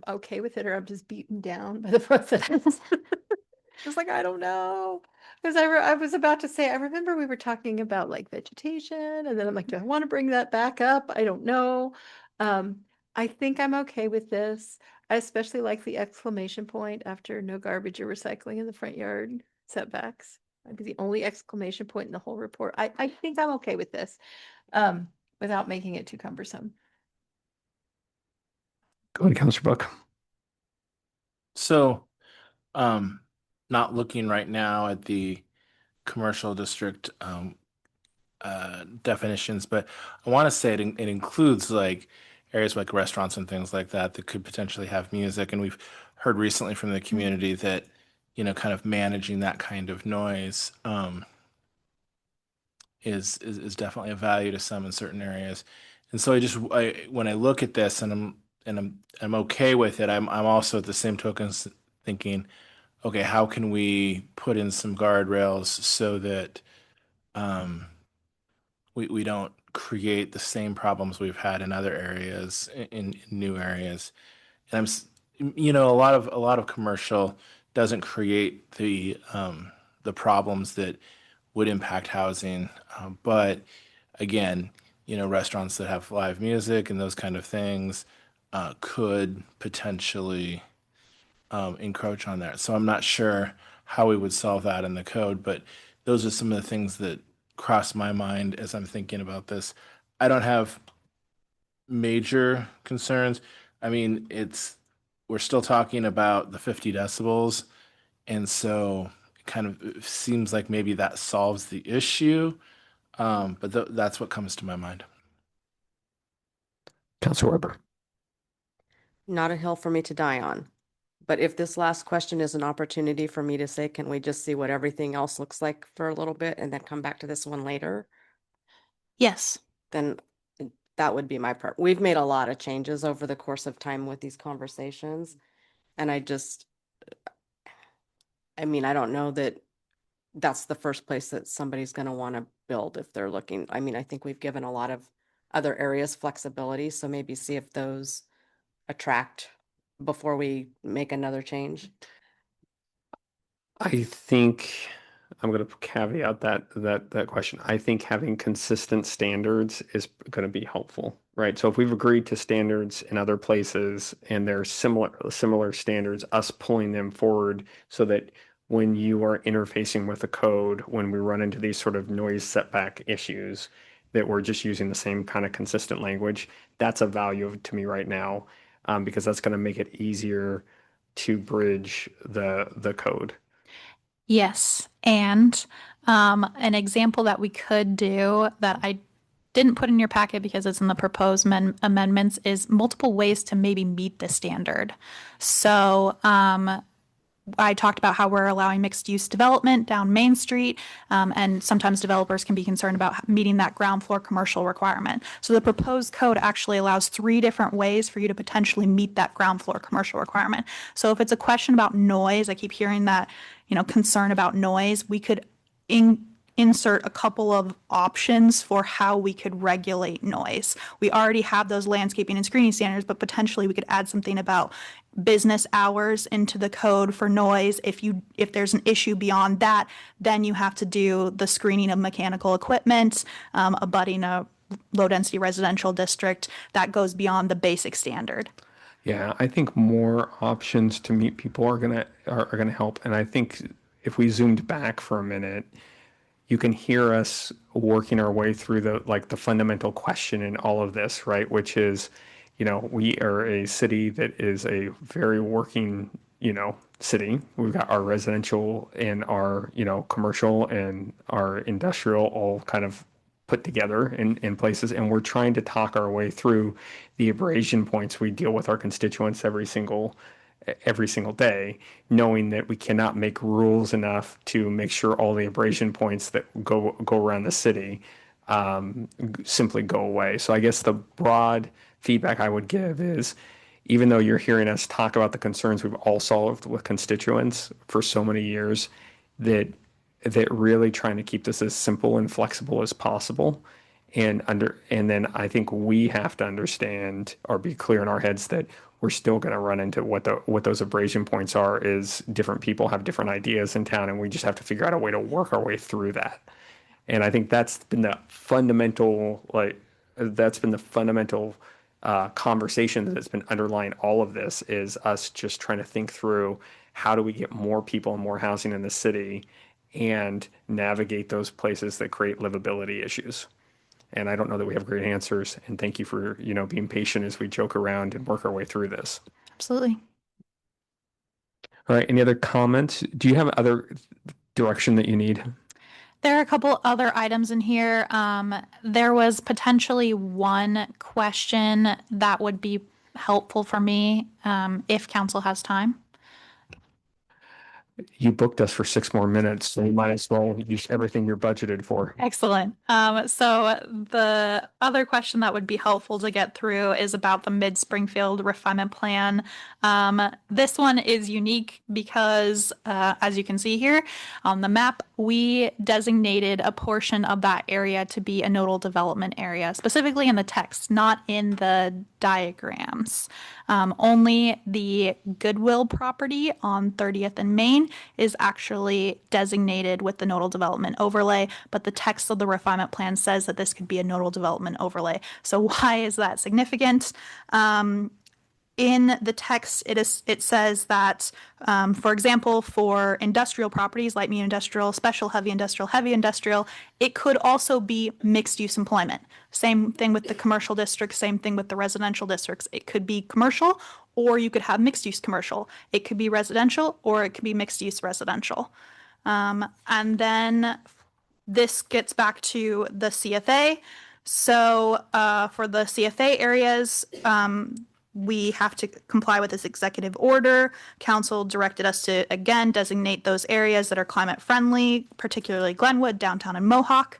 okay with it or I'm just beaten down by the process. Just like, I don't know. Because I was about to say, I remember we were talking about like vegetation, and then I'm like, do I want to bring that back up? I don't know. I think I'm okay with this. I especially like the exclamation point after no garbage or recycling in the front yard setbacks. Might be the only exclamation point in the whole report. I think I'm okay with this, without making it too cumbersome. Go ahead, Councilor Buck. So, not looking right now at the commercial district definitions, but I want to say it includes like areas like restaurants and things like that that could potentially have music. And we've heard recently from the community that, kind of managing that kind of noise is definitely a value to some in certain areas. And so when I look at this and I'm okay with it, I'm also at the same token thinking, okay, how can we put in some guardrails so that we don't create the same problems we've had in other areas in new areas. And a lot of commercial doesn't create the problems that would impact housing. But again, restaurants that have live music and those kind of things could potentially encroach on that. So I'm not sure how we would solve that in the code, but those are some of the things that cross my mind as I'm thinking about this. I don't have major concerns. I mean, we're still talking about the 50 decibels, and so it kind of seems like maybe that solves the issue. But that's what comes to my mind. Councilor Weber. Not a hill for me to die on. But if this last question is an opportunity for me to say, can we just see what everything else looks like for a little bit and then come back to this one later? Yes. Then that would be my part. We've made a lot of changes over the course of time with these conversations. And I don't know that that's the first place that somebody's going to want to build if they're looking. I mean, I think we've given a lot of other areas flexibility. So maybe see if those attract before we make another change. I think I'm going to caveat that question. I think having consistent standards is going to be helpful, right? So if we've agreed to standards in other places and they're similar standards, us pulling them forward so that when you are interfacing with the code, when we run into these sort of noise setback issues, that we're just using the same kind of consistent language, that's a value to me right now, because that's going to make it easier to bridge the code. Yes. And an example that we could do that I didn't put in your packet because it's in the proposed amendments is multiple ways to maybe meet the standard. So I talked about how we're allowing mixed use development down Main Street, and sometimes developers can be concerned about meeting that ground floor commercial requirement. So the proposed code actually allows 3 different ways for you to potentially meet that ground floor commercial requirement. So if it's a question about noise, I keep hearing that, concern about noise, we could insert a couple of options for how we could regulate noise. We already have those landscaping and screening standards, but potentially we could add something about business hours into the code for noise. If there's an issue beyond that, then you have to do the screening of mechanical equipment, abutting a low density residential district that goes beyond the basic standard. Yeah, I think more options to meet people are gonna help. And I think if we zoomed back for a minute, you can hear us working our way through the fundamental question in all of this, right? Which is, we are a city that is a very working, city. We've got our residential and our, commercial and our industrial all kind of put together in places. And we're trying to talk our way through the abrasion points we deal with our constituents every single day, knowing that we cannot make rules enough to make sure all the abrasion points that go around the city simply go away. So I guess the broad feedback I would give is, even though you're hearing us talk about the concerns we've all solved with constituents for so many years, that really trying to keep this as simple and flexible as possible. And then I think we have to understand or be clear in our heads that we're still going to run into what those abrasion points are. Is different people have different ideas in town, and we just have to figure out a way to work our way through that. And I think that's been the fundamental conversation that's been underlying all of this, is us just trying to think through how do we get more people and more housing in the city and navigate those places that create livability issues. And I don't know that we have great answers. And thank you for, being patient as we joke around and work our way through this. Absolutely. All right. Any other comments? Do you have other direction that you need? There are a couple other items in here. There was potentially one question that would be helpful for me if council has time. you booked us for 6 more minutes, so you might as well use everything you're budgeted for. Excellent. So the other question that would be helpful to get through is about the Mid-Springfield refinement plan. This one is unique because, as you can see here on the map, we designated a portion of that area to be a nodal development area, specifically in the text, not in the diagrams. Only the Goodwill property on 30th and Main is actually designated with the nodal development overlay, but the text of the refinement plan says that this could be a nodal development overlay. So why is that significant? In the text, it says that, for example, for industrial properties, light medium industrial, special heavy industrial, it could also be mixed use employment. Same thing with the commercial districts, same thing with the residential districts. It could be commercial, or you could have mixed use commercial. It could be residential, or it could be mixed use residential. And then this gets back to the CFA. So for the CFA areas, we have to comply with this executive order. Council directed us to, again, designate those areas that are climate friendly, particularly Glenwood, downtown, and Mohawk.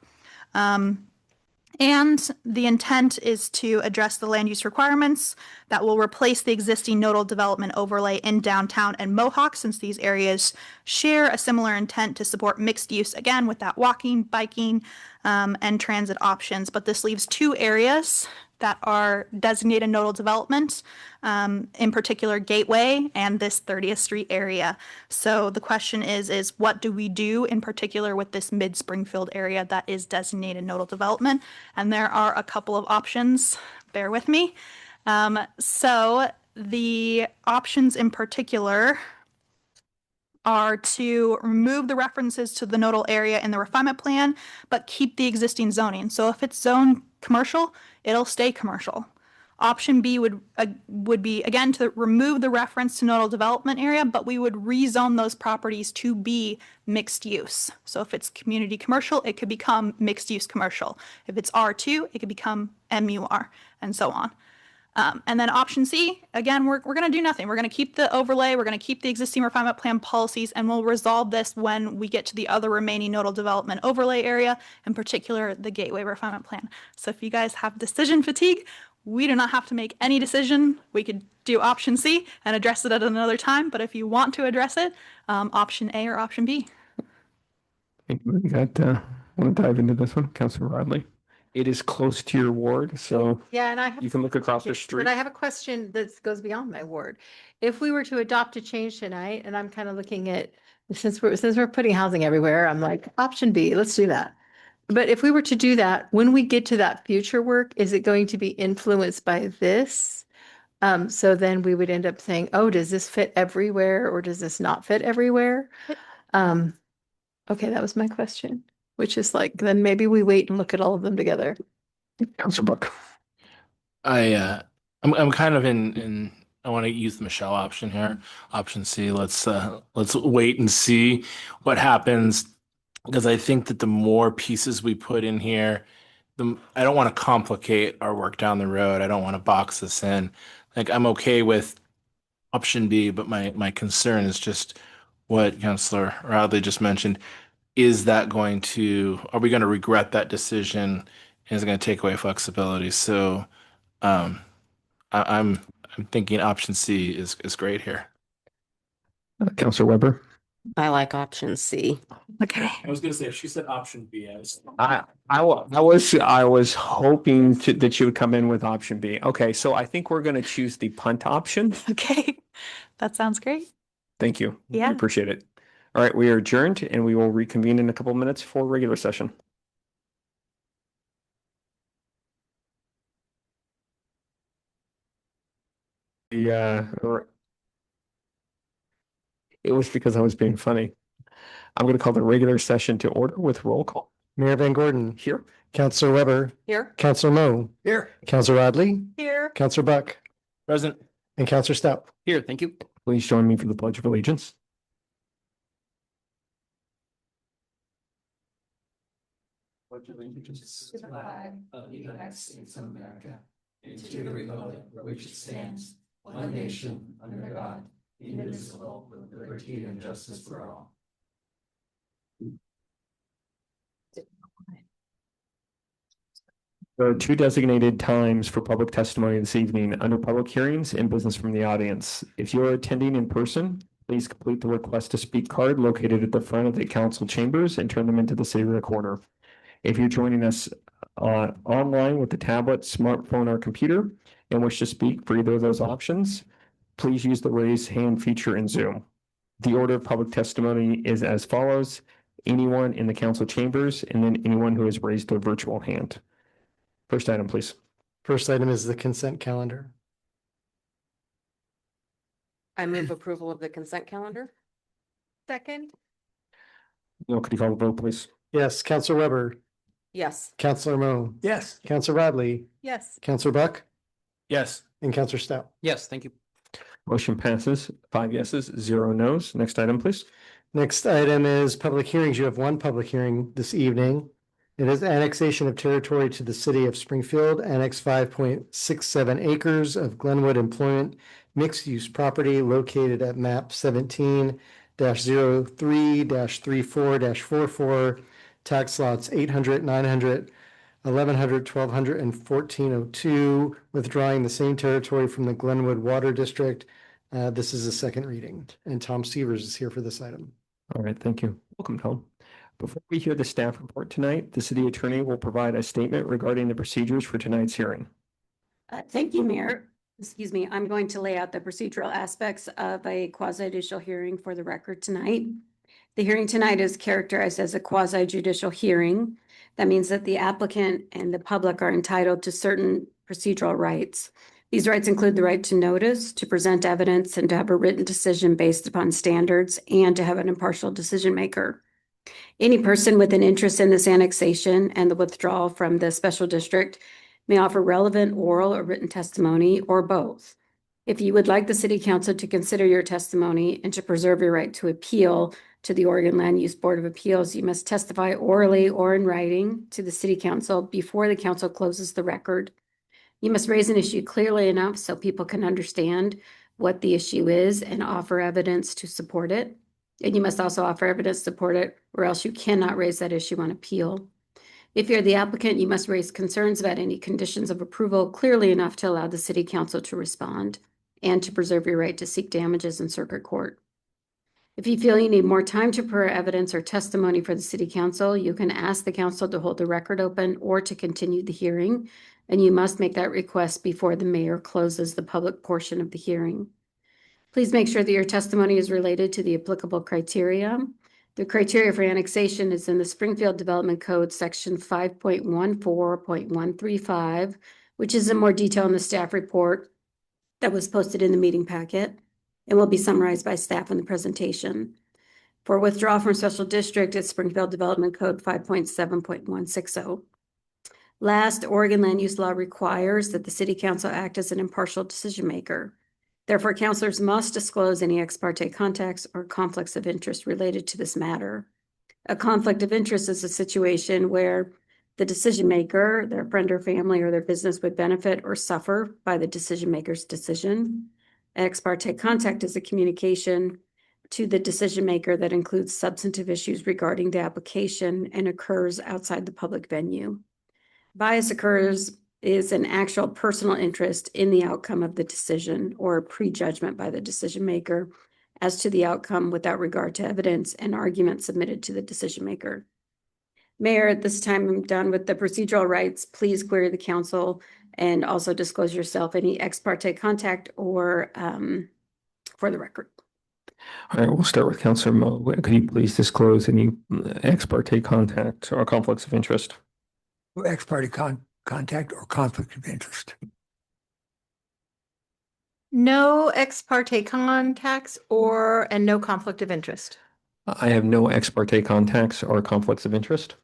And the intent is to address the land use requirements that will replace the existing nodal development overlay in downtown and Mohawk, since these areas share a similar intent to support mixed use, again, with that walking, biking, and transit options. But this leaves 2 areas that are designated nodal development, in particular Gateway and this 30th Street area. So the question is what do we do in particular with this Mid-Springfield area that is designated nodal development? And there are a couple of options. Bear with me. So the options in particular are to remove the references to the nodal area in the refinement plan, but keep the existing zoning. So if it's zoned commercial, it'll stay commercial. Option B would be, again, to remove the reference to nodal development area, but we would rezone those properties to be mixed use. So if it's community commercial, it could become mixed use commercial. If it's R2, it could become MUR, and so on. And then option C, again, we're going to do nothing. We're going to keep the overlay. We're going to keep the existing refinement plan policies, and we'll resolve this when we get to the other remaining nodal development overlay area, in particular, the Gateway refinement plan. So if you guys have decision fatigue, we do not have to make any decision. We could do option C and address it at another time. But if you want to address it, option A or option B. We got, want to dive into this one, Councilor Rodley? It is close to your ward, so Yeah, and I have. you can look across the street. But I have a question that goes beyond my ward. If we were to adopt a change tonight, and I'm kind of looking at, since we're putting housing everywhere, I'm like, option B, let's do that. But if we were to do that, when we get to that future work, is it going to be influenced by this? So then we would end up saying, oh, does this fit everywhere or does this not fit everywhere? Okay, that was my question, which is like, then maybe we wait and look at all of them together. Councilor Buck. I'm kind of in I want to use the Michelle option here, option C. Let's wait and see what happens, because I think that the more pieces we put in here, I don't want to complicate our work down the road. I don't want to box this in. Like, I'm okay with option B, but my concern is just what Councilor Rodley just mentioned. Are we going to regret that decision? Is it going to take away flexibility? So I'm thinking option C is great here. Councilor Weber. I like option C. Okay. I was going to say, if she said option B, I was hoping that you would come in with option B. Okay, so I think we're going to choose the punt option. Okay. That sounds great. Thank you. Yeah. Appreciate it. All right, we are adjourned and we will reconvene in a couple of minutes for regular session. Yeah, it was because I was being funny. I'm going to call the regular session to order with roll call. Mayor Van Gordon, Here. Councilor Weber, Here. Councilor Mo, Here. Councilor Rodley, Here. Councilor Buck, present. and Councilor Stout. Here, thank you. Please join me for the Pledge of Allegiance. Pledge of Allegiance to the flag of the United States of America, and to the republic for which it stands, one nation, under God, indivisible, with liberty and justice for all. There are two designated times for public testimony this evening under public hearings and business from the audience. If you are attending in person, please complete the request to speak card located at the front of the council chambers and turn them into the city recorder. If you're joining us online with the tablet, smartphone, or computer and wish to speak for either of those options, please use the raise hand feature in Zoom. The order of public testimony is as follows: anyone in the council chambers, and then anyone who has raised a virtual hand. First item, please. First item is the consent calendar. I move approval of the consent calendar. Second? Neil, could you call the vote, please? Yes, Counselor Weber, Yes. Counselor Mo, Yes. Counselor Radley, Yes. Counselor Buck, Yes. and Counselor Stout. Yes, thank you. Motion passes, 5 yeses, 0 nos. Next item, please. Next item is public hearings. You have one public hearing this evening. It is annexation of territory to the city of Springfield, Annex 5.67 acres of Glenwood Employment mixed-use property located at map 17-03-34-44, tax lots 800, 900, 1100, 1200, and 1402, withdrawing the same territory from the Glenwood Water District. This is a second reading, and Tom Severs is here for this item. All right, thank you. Welcome, Tom. Before we hear the staff report tonight, the city attorney will provide a statement regarding the procedures for tonight's hearing. Thank you, Mayor. Excuse me, I'm going to lay out the procedural aspects of a quasi-judicial hearing for the record tonight. The hearing tonight is characterized as a quasi-judicial hearing. That means that the applicant and the public are entitled to certain procedural rights. These rights include the right to notice, to present evidence, and to have a written decision based upon standards, and to have an impartial decision maker. Any person with an interest in this annexation and the withdrawal from the special district may offer relevant oral or written testimony, or both. If you would like the city council to consider your testimony and to preserve your right to appeal to the Oregon Land Use Board of Appeals, you must testify orally or in writing to the city council before the council closes the record. You must raise an issue clearly enough so people can understand what the issue is and offer evidence to support it. And you must also offer evidence to support it, or else you cannot raise that issue on appeal. If you're the applicant, you must raise concerns about any conditions of approval clearly enough to allow the city council to respond and to preserve your right to seek damages in circuit court. If you feel you need more time to prepare evidence or testimony for the city council, you can ask the council to hold the record open or to continue the hearing, and you must make that request before the mayor closes the public portion of the hearing. Please make sure that your testimony is related to the applicable criteria. The criteria for annexation is in the Springfield Development Code, section 5.14.135, which is in more detail in the staff report that was posted in the meeting packet and will be summarized by staff in the presentation. For withdrawal from special district, it's Springfield Development Code 5.7.160. Last, Oregon land use law requires that the city council act as an impartial decision maker. Therefore, councilors must disclose any ex parte contacts or conflicts of interest related to this matter. A conflict of interest is a situation where the decision maker, their friend or family, or their business would benefit or suffer by the decision maker's decision. Ex parte contact is a communication to the decision maker that includes substantive issues regarding the application and occurs outside the public venue. Bias is an actual personal interest in the outcome of the decision or a prejudgment by the decision maker as to the outcome without regard to evidence and argument submitted to the decision maker. Mayor, at this time, I'm done with the procedural rights. Please query the council and also disclose yourself any ex parte contact or for the record. All right, we'll start with Councilor Mo. Could you please disclose any ex parte contact or conflicts of interest? Ex parte contact or conflict of interest. No ex parte contacts and no conflict of interest. I have no ex parte contacts or conflicts of interest.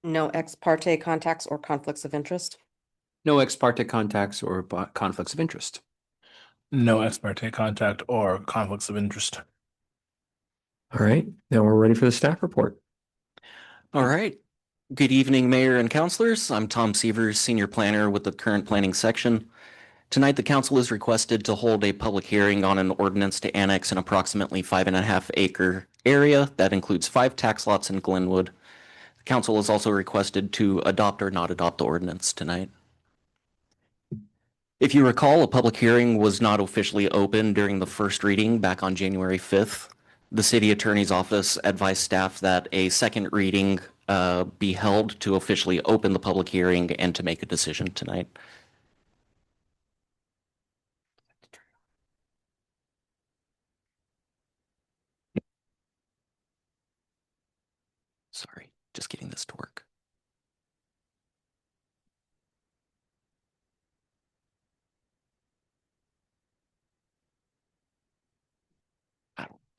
No ex parte contacts or conflicts of interest. No ex parte contacts or conflicts of interest. No ex parte contact or conflicts of interest. All right, now we're ready for the staff report. All right. Good evening, Mayor and Councilors. I'm Tom Severs, Senior Planner with the current Planning Section. Tonight, the council is requested to hold a public hearing on an ordinance to annex an approximately 5.5 acre area that includes 5 tax lots in Glenwood. The council is also requested to adopt or not adopt the ordinance tonight. If you recall, a public hearing was not officially open during the first reading back on January 5th. The city attorney's office advised staff that a second reading be held to officially open the public hearing and to make a decision tonight. Sorry, just getting this to work.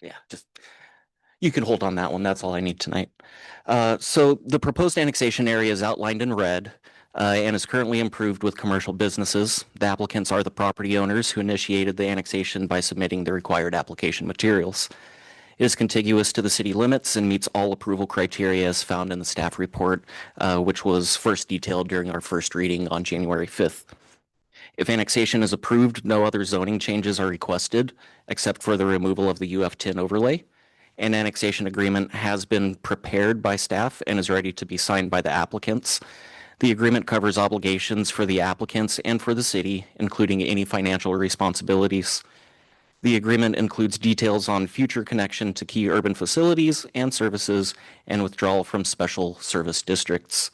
Yeah, just you can hold on that one. That's all I need tonight. So the proposed annexation area is outlined in red and is currently improved with commercial businesses. The applicants are the property owners who initiated the annexation by submitting the required application materials. It is contiguous to the city limits and meets all approval criteria as found in the staff report, which was first detailed during our first reading on January 5th. If annexation is approved, no other zoning changes are requested except for the removal of the UF10 overlay. An annexation agreement has been prepared by staff and is ready to be signed by the applicants. The agreement covers obligations for the applicants and for the city, including any financial responsibilities. The agreement includes details on future connection to key urban facilities and services and withdrawal from special service districts.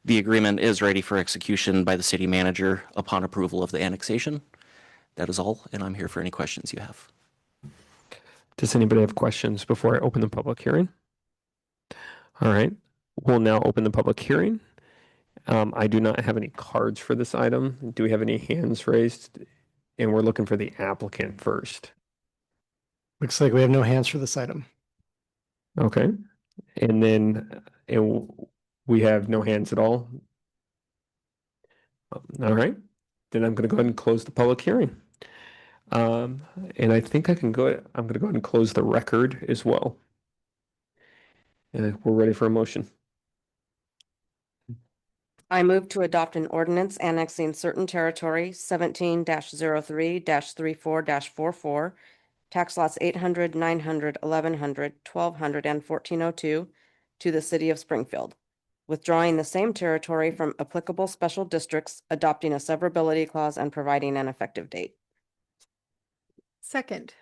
The agreement is ready for execution by the city manager upon approval of the annexation. That is all, and I'm here for any questions you have. Does anybody have questions before I open the public hearing? All right, we'll now open the public hearing. I do not have any cards for this item. Do we have any hands raised? And we're looking for the applicant first. Looks like we have no hands for this item. Okay, and then we have no hands at all. All right, then I'm going to go ahead and close the public hearing. And I think I'm going to go ahead and close the record as well. And we're ready for a motion. I move to adopt an ordinance annexing certain territory 17-03-34-44, tax lots 800, 900, 1100, 1200, and 1402 to the city of Springfield, withdrawing the same territory from applicable special districts, adopting a severability clause, and providing an effective date. Second.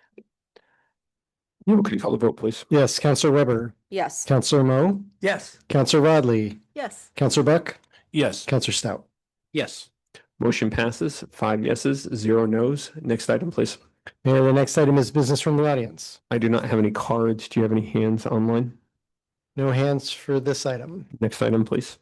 You could call the vote, please. Yes, Counselor Weber, Yes. Counselor Mo, Yes. Counselor Rodley, Yes. Counselor Buck, Yes. Counselor Stout. Yes. Motion passes, 5 yeses, 0 nos. Next item, please. Mayor, the next item is business from the audience. I do not have any cards. Do you have any hands online? No hands for this item. Next item, please.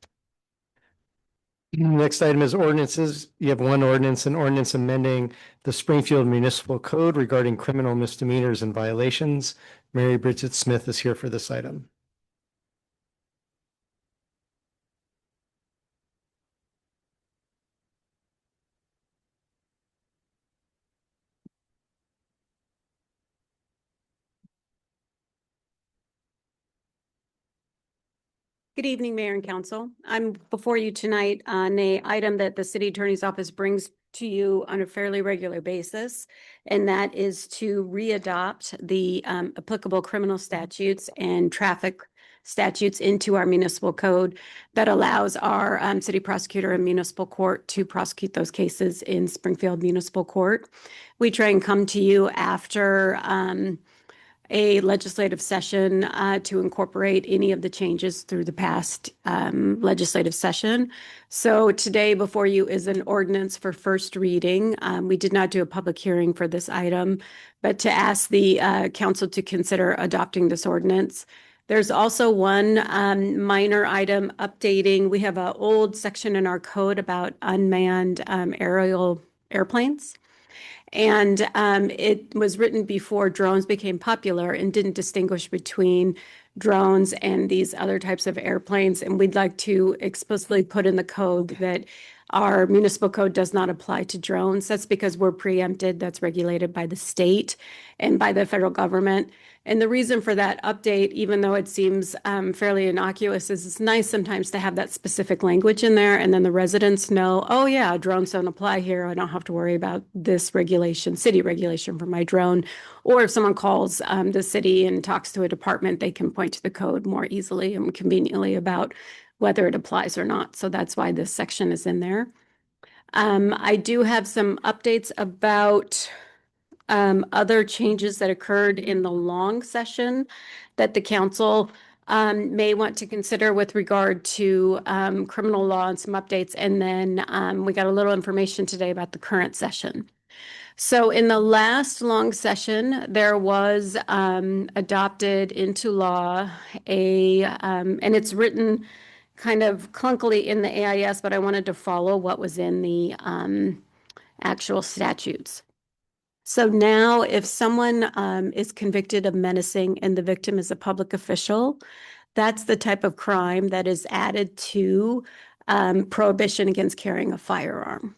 Next item is ordinances. You have one ordinance, an ordinance amending the Springfield Municipal Code regarding criminal misdemeanors and violations. Mary Bridget Smith is here for this item. Good evening, Mayor and Council. I'm before you tonight on an item that the City Attorney's Office brings to you on a fairly regular basis, and that is to readopt the applicable criminal statutes and traffic statutes into our municipal code that allows our city prosecutor and municipal court to prosecute those cases in Springfield Municipal Court. We try and come to you after a legislative session to incorporate any of the changes through the past legislative session. So today before you is an ordinance for first reading. We did not do a public hearing for this item, but to ask the council to consider adopting this ordinance. There's also one minor item updating. We have an old section in our code about unmanned aerial airplanes. And it was written before drones became popular and didn't distinguish between drones and these other types of airplanes. And we'd like to explicitly put in the code that our municipal code does not apply to drones. That's because we're preempted. That's regulated by the state and by the federal government. And the reason for that update, even though it seems fairly innocuous, is it's nice sometimes to have that specific language in there. And then the residents know, oh yeah, drones don't apply here. I don't have to worry about this regulation, city regulation for my drone. Or if someone calls the city and talks to a department, they can point to the code more easily and conveniently about whether it applies or not. So that's why this section is in there. I do have some updates about other changes that occurred in the long session that the council may want to consider with regard to criminal law and some updates. And then we got a little information today about the current session. So in the last long session, there was adopted into law and it's written kind of clunkily in the AIS, but I wanted to follow what was in the actual statutes. So now if someone is convicted of menacing and the victim is a public official, that's the type of crime that is added to prohibition against carrying a firearm.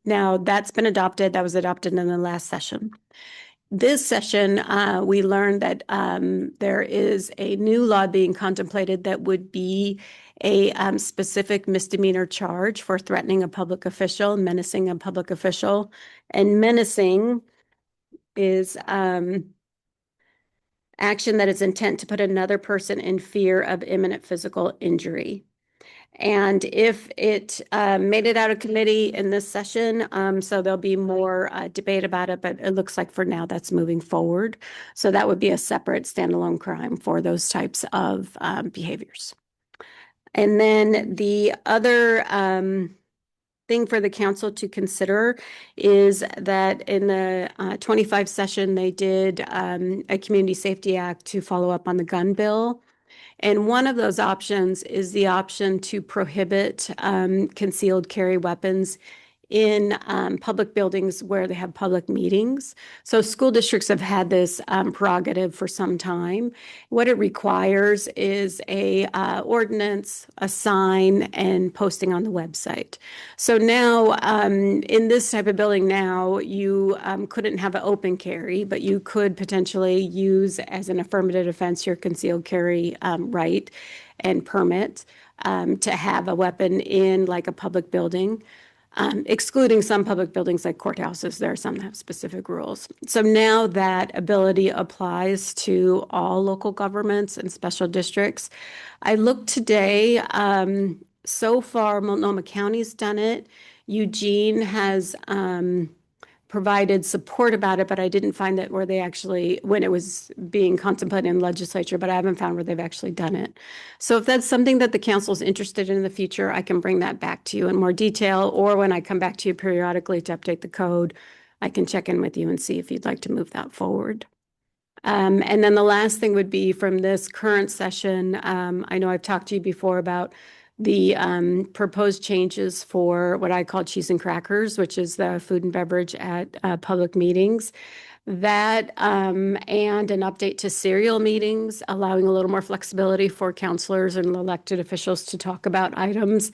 Now that's been adopted. That was adopted in the last session. This session, we learned that there is a new law being contemplated that would be a specific misdemeanor charge for threatening a public official, menacing a public official, and menacing is action that is intent to put another person in fear of imminent physical injury. And if it made it out of committee in this session, so there'll be more debate about it, but it looks like for now that's moving forward. So that would be a separate standalone crime for those types of behaviors. And then the other thing for the council to consider is that in the 25 session, they did a Community Safety Act to follow up on the gun bill. And one of those options is the option to prohibit concealed carry weapons in public buildings where they have public meetings. So school districts have had this prerogative for some time. What it requires is a ordinance, a sign, and posting on the website. So now in this type of building now, you couldn't have an open carry, but you could potentially use as an affirmative defense your concealed carry right and permit to have a weapon in like a public building. Excluding some public buildings like courthouses, there are some that have specific rules. So now that ability applies to all local governments and special districts. I looked today, so far Multnomah County's done it. Eugene has provided support about it, but I didn't find that where they actually, when it was being contemplated in legislature, but I haven't found where they've actually done it. So if that's something that the council is interested in the future, I can bring that back to you in more detail, or when I come back to you periodically to update the code, I can check in with you and see if you'd like to move that forward. And then the last thing would be from this current session, I know I've talked to you before about the proposed changes for what I call cheese and crackers, which is the food and beverage at public meetings. That and an update to serial meetings, allowing a little more flexibility for counselors and elected officials to talk about items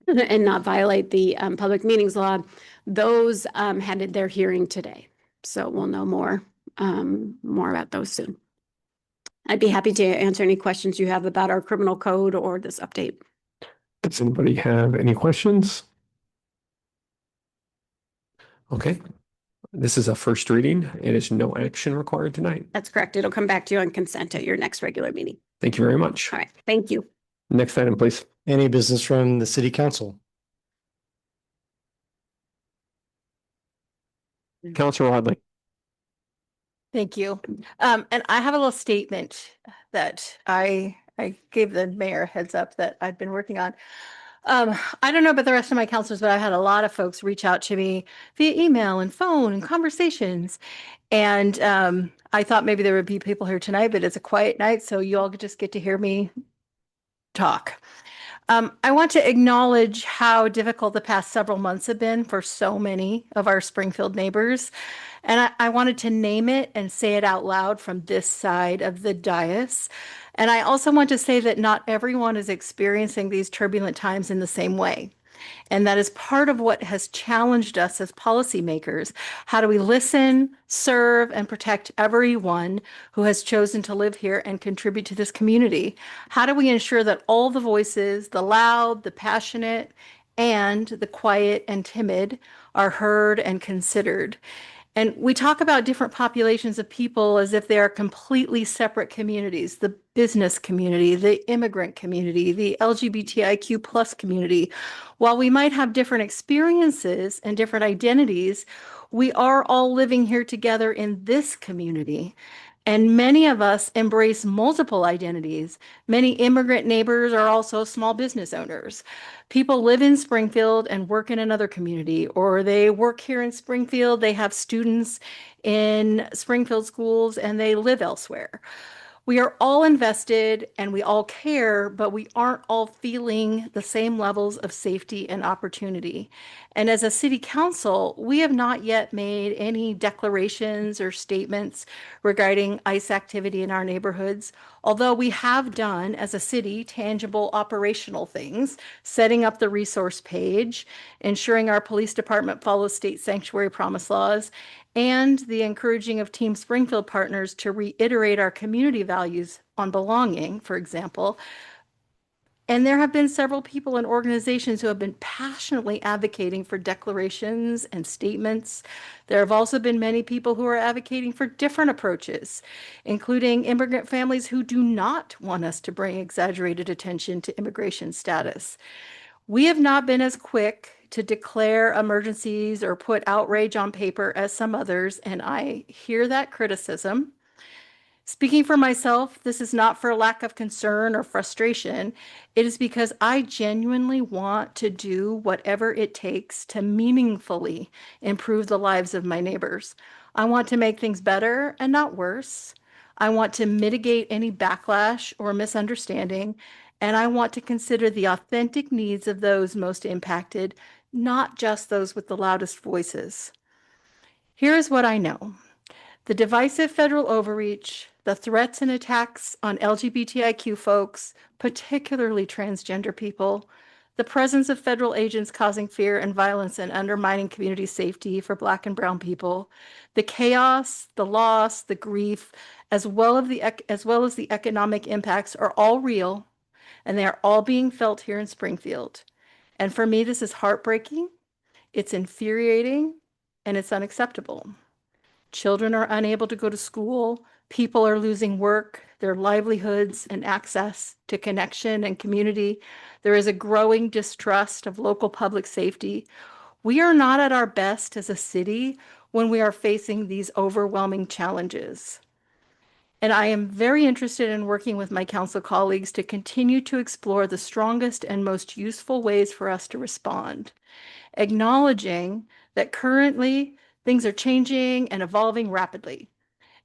and not violate the public meetings law. Those had their hearing today. So we'll know more about those soon. I'd be happy to answer any questions you have about our criminal code or this update. Does anybody have any questions? Okay. This is a first reading. It is no action required tonight. That's correct. It'll come back to you on consent at your next regular meeting. Thank you very much. All right. Thank you. Next item, please. Any business from the city council? Councilor Wadley. Thank you. And I have a little statement that I gave the mayor a heads up that I've been working on. I don't know about the rest of my counselors, but I've had a lot of folks reach out to me via email and phone and conversations. And I thought maybe there would be people here tonight, but it's a quiet night, so you all just get to hear me talk. I want to acknowledge how difficult the past several months have been for so many of our Springfield neighbors. And I wanted to name it and say it out loud from this side of the dais. And I also want to say that not everyone is experiencing these turbulent times in the same way. And that is part of what has challenged us as policymakers. How do we listen, serve, and protect everyone who has chosen to live here and contribute to this community? How do we ensure that all the voices, the loud, the passionate, and the quiet and timid, are heard and considered? And we talk about different populations of people as if they are completely separate communities: the business community, the immigrant community, the LGBTIQ plus community. While we might have different experiences and different identities, we are all living here together in this community. And many of us embrace multiple identities. Many immigrant neighbors are also small business owners. People live in Springfield and work in another community, or they work here in Springfield, they have students in Springfield schools, and they live elsewhere. We are all invested and we all care, but we aren't all feeling the same levels of safety and opportunity. And as a city council, we have not yet made any declarations or statements regarding ICE activity in our neighborhoods, although we have done as a city tangible operational things, setting up the resource page, ensuring our police department follows state sanctuary promise laws, and the encouraging of Team Springfield partners to reiterate our community values on belonging, for example. And there have been several people and organizations who have been passionately advocating for declarations and statements. There have also been many people who are advocating for different approaches, including immigrant families who do not want us to bring exaggerated attention to immigration status. We have not been as quick to declare emergencies or put outrage on paper as some others, and I hear that criticism. Speaking for myself, this is not for lack of concern or frustration. It is because I genuinely want to do whatever it takes to meaningfully improve the lives of my neighbors. I want to make things better and not worse. I want to mitigate any backlash or misunderstanding, and I want to consider the authentic needs of those most impacted, not just those with the loudest voices. Here is what I know. The divisive federal overreach, the threats and attacks on LGBTIQ folks, particularly transgender people, the presence of federal agents causing fear and violence and undermining community safety for Black and Brown people, the chaos, the loss, the grief, as well as the economic impacts are all real, and they are all being felt here in Springfield. And for me, this is heartbreaking, it's infuriating, and it's unacceptable. Children are unable to go to school, people are losing work, their livelihoods, and access to connection and community. There is a growing distrust of local public safety. We are not at our best as a city when we are facing these overwhelming challenges. And I am very interested in working with my council colleagues to continue to explore the strongest and most useful ways for us to respond, acknowledging that currently things are changing and evolving rapidly.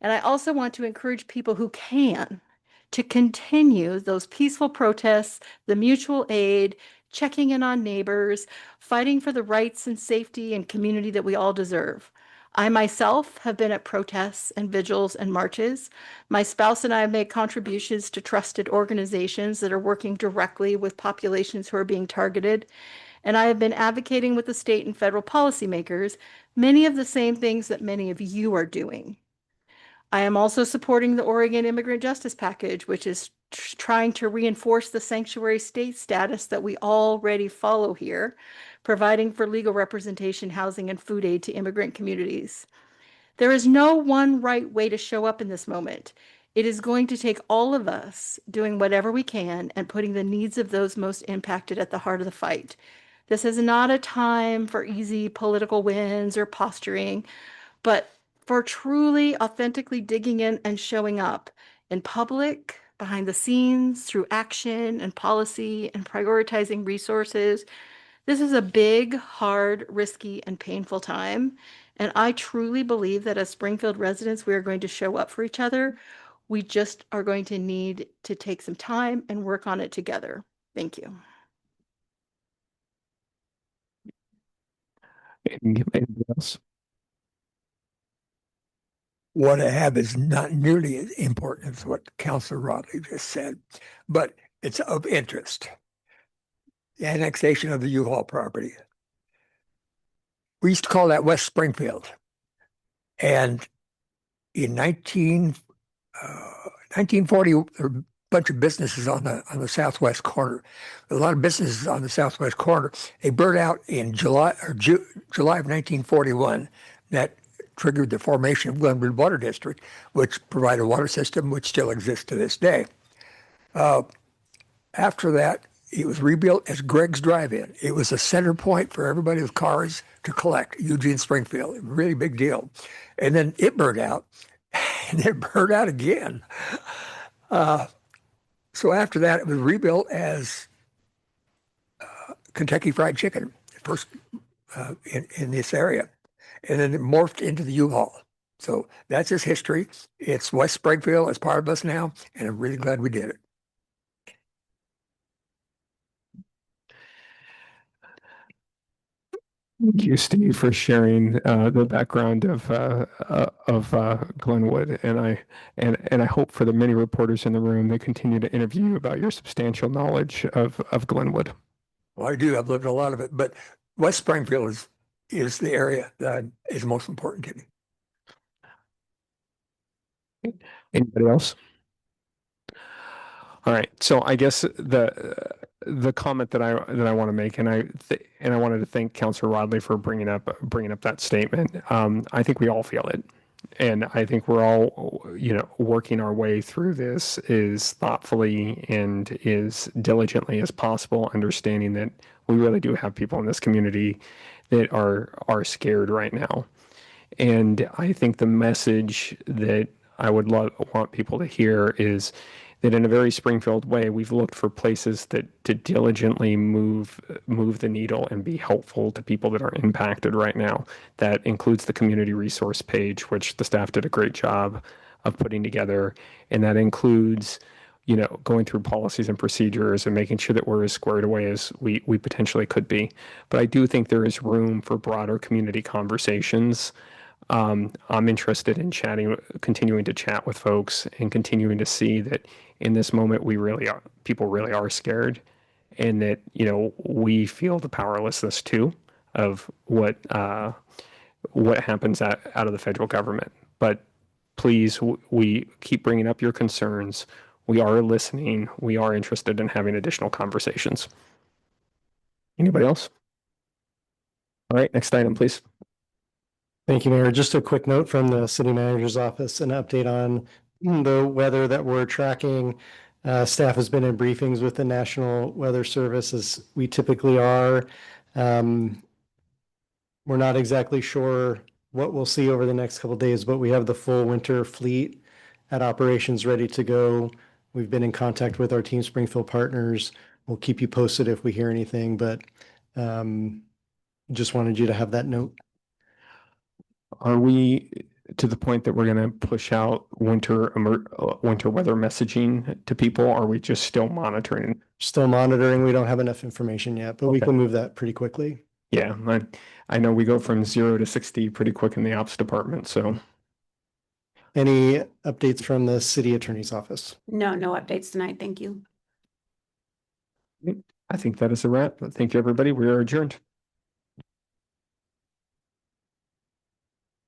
And I also want to encourage people who can to continue those peaceful protests, the mutual aid, checking in on neighbors, fighting for the rights and safety and community that we all deserve. I myself have been at protests and vigils and marches. My spouse and I have made contributions to trusted organizations that are working directly with populations who are being targeted. And I have been advocating with the state and federal policymakers many of the same things that many of you are doing. I am also supporting the Oregon Immigrant Justice Package, which is trying to reinforce the sanctuary state status that we already follow here, providing for legal representation, housing, and food aid to immigrant communities. There is no one right way to show up in this moment. It is going to take all of us doing whatever we can and putting the needs of those most impacted at the heart of the fight. This is not a time for easy political wins or posturing, but for truly authentically digging in and showing up in public, behind the scenes, through action and policy and prioritizing resources. This is a big, hard, risky, and painful time. And I truly believe that as Springfield residents, we are going to show up for each other. We just are going to need to take some time and work on it together. Thank you. Anything else? What I have is not nearly as important as what Councilor Rodley just said, but it's of interest. the annexation of the U-Haul property. We used to call that West Springfield. And in 1940, there were a bunch of businesses on the southwest corner. A lot of businesses on the southwest corner. They burned out in July of 1941. That triggered the formation of Glenwood Water District, which provided a water system which still exists to this day. After that, it was rebuilt as Greg's Drive-In. It was a center point for everybody with cars to collect, Eugene, Springfield. Really big deal. And then it burned out, and it burned out again. So after that, it was rebuilt as Kentucky Fried Chicken, first in this area. And then it morphed into the U-Haul. So that's its history. It's West Springfield. It's part of us now, and I'm really glad we did it. Thank you, Steve, for sharing the background of Glenwood, and I hope for the many reporters in the room that continue to interview you about your substantial knowledge of Glenwood. Well, I do. I've lived a lot of it, but West Springfield is the area that is most important to me. Anybody else? All right. So I guess the comment that I want to make, and I wanted to thank Councilor Rodley for bringing up that statement. I think we all feel it, and I think we're all working our way through this as thoughtfully and as diligently as possible, understanding that we really do have people in this community that are scared right now. And I think the message that I would want people to hear is that in a very Springfield way, we've looked for places to diligently move the needle and be helpful to people that are impacted right now. That includes the community resource page, which the staff did a great job of putting together. And that includes, going through policies and procedures and making sure that we're as squared away as we potentially could be. But I do think there is room for broader community conversations. I'm interested in continuing to chat with folks and continuing to see that in this moment, people really are scared, and that, we feel the powerlessness too of what happens out of the federal government. But please, we keep bringing up your concerns. We are listening. We are interested in having additional conversations. Anybody else? All right, next item, please. Thank you, Mayor. Just a quick note from the city manager's office, an update on the weather that we're tracking. Staff has been in briefings with the National Weather Service, as we typically are. We're not exactly sure what we'll see over the next couple of days, but we have the full winter fleet at operations ready to go. We've been in contact with our Team Springfield partners. We'll keep you posted if we hear anything, but just wanted you to have that note. Are we to the point that we're going to push out winter weather messaging to people? Or are we just still monitoring? Still monitoring. We don't have enough information yet, but we Okay. can move that pretty quickly. Yeah, I know we go from 0 to 60 pretty quick in the ops department. So Any updates from the city attorney's office? No updates tonight. Thank you. I think that is a wrap. Thank you, everybody. We are adjourned.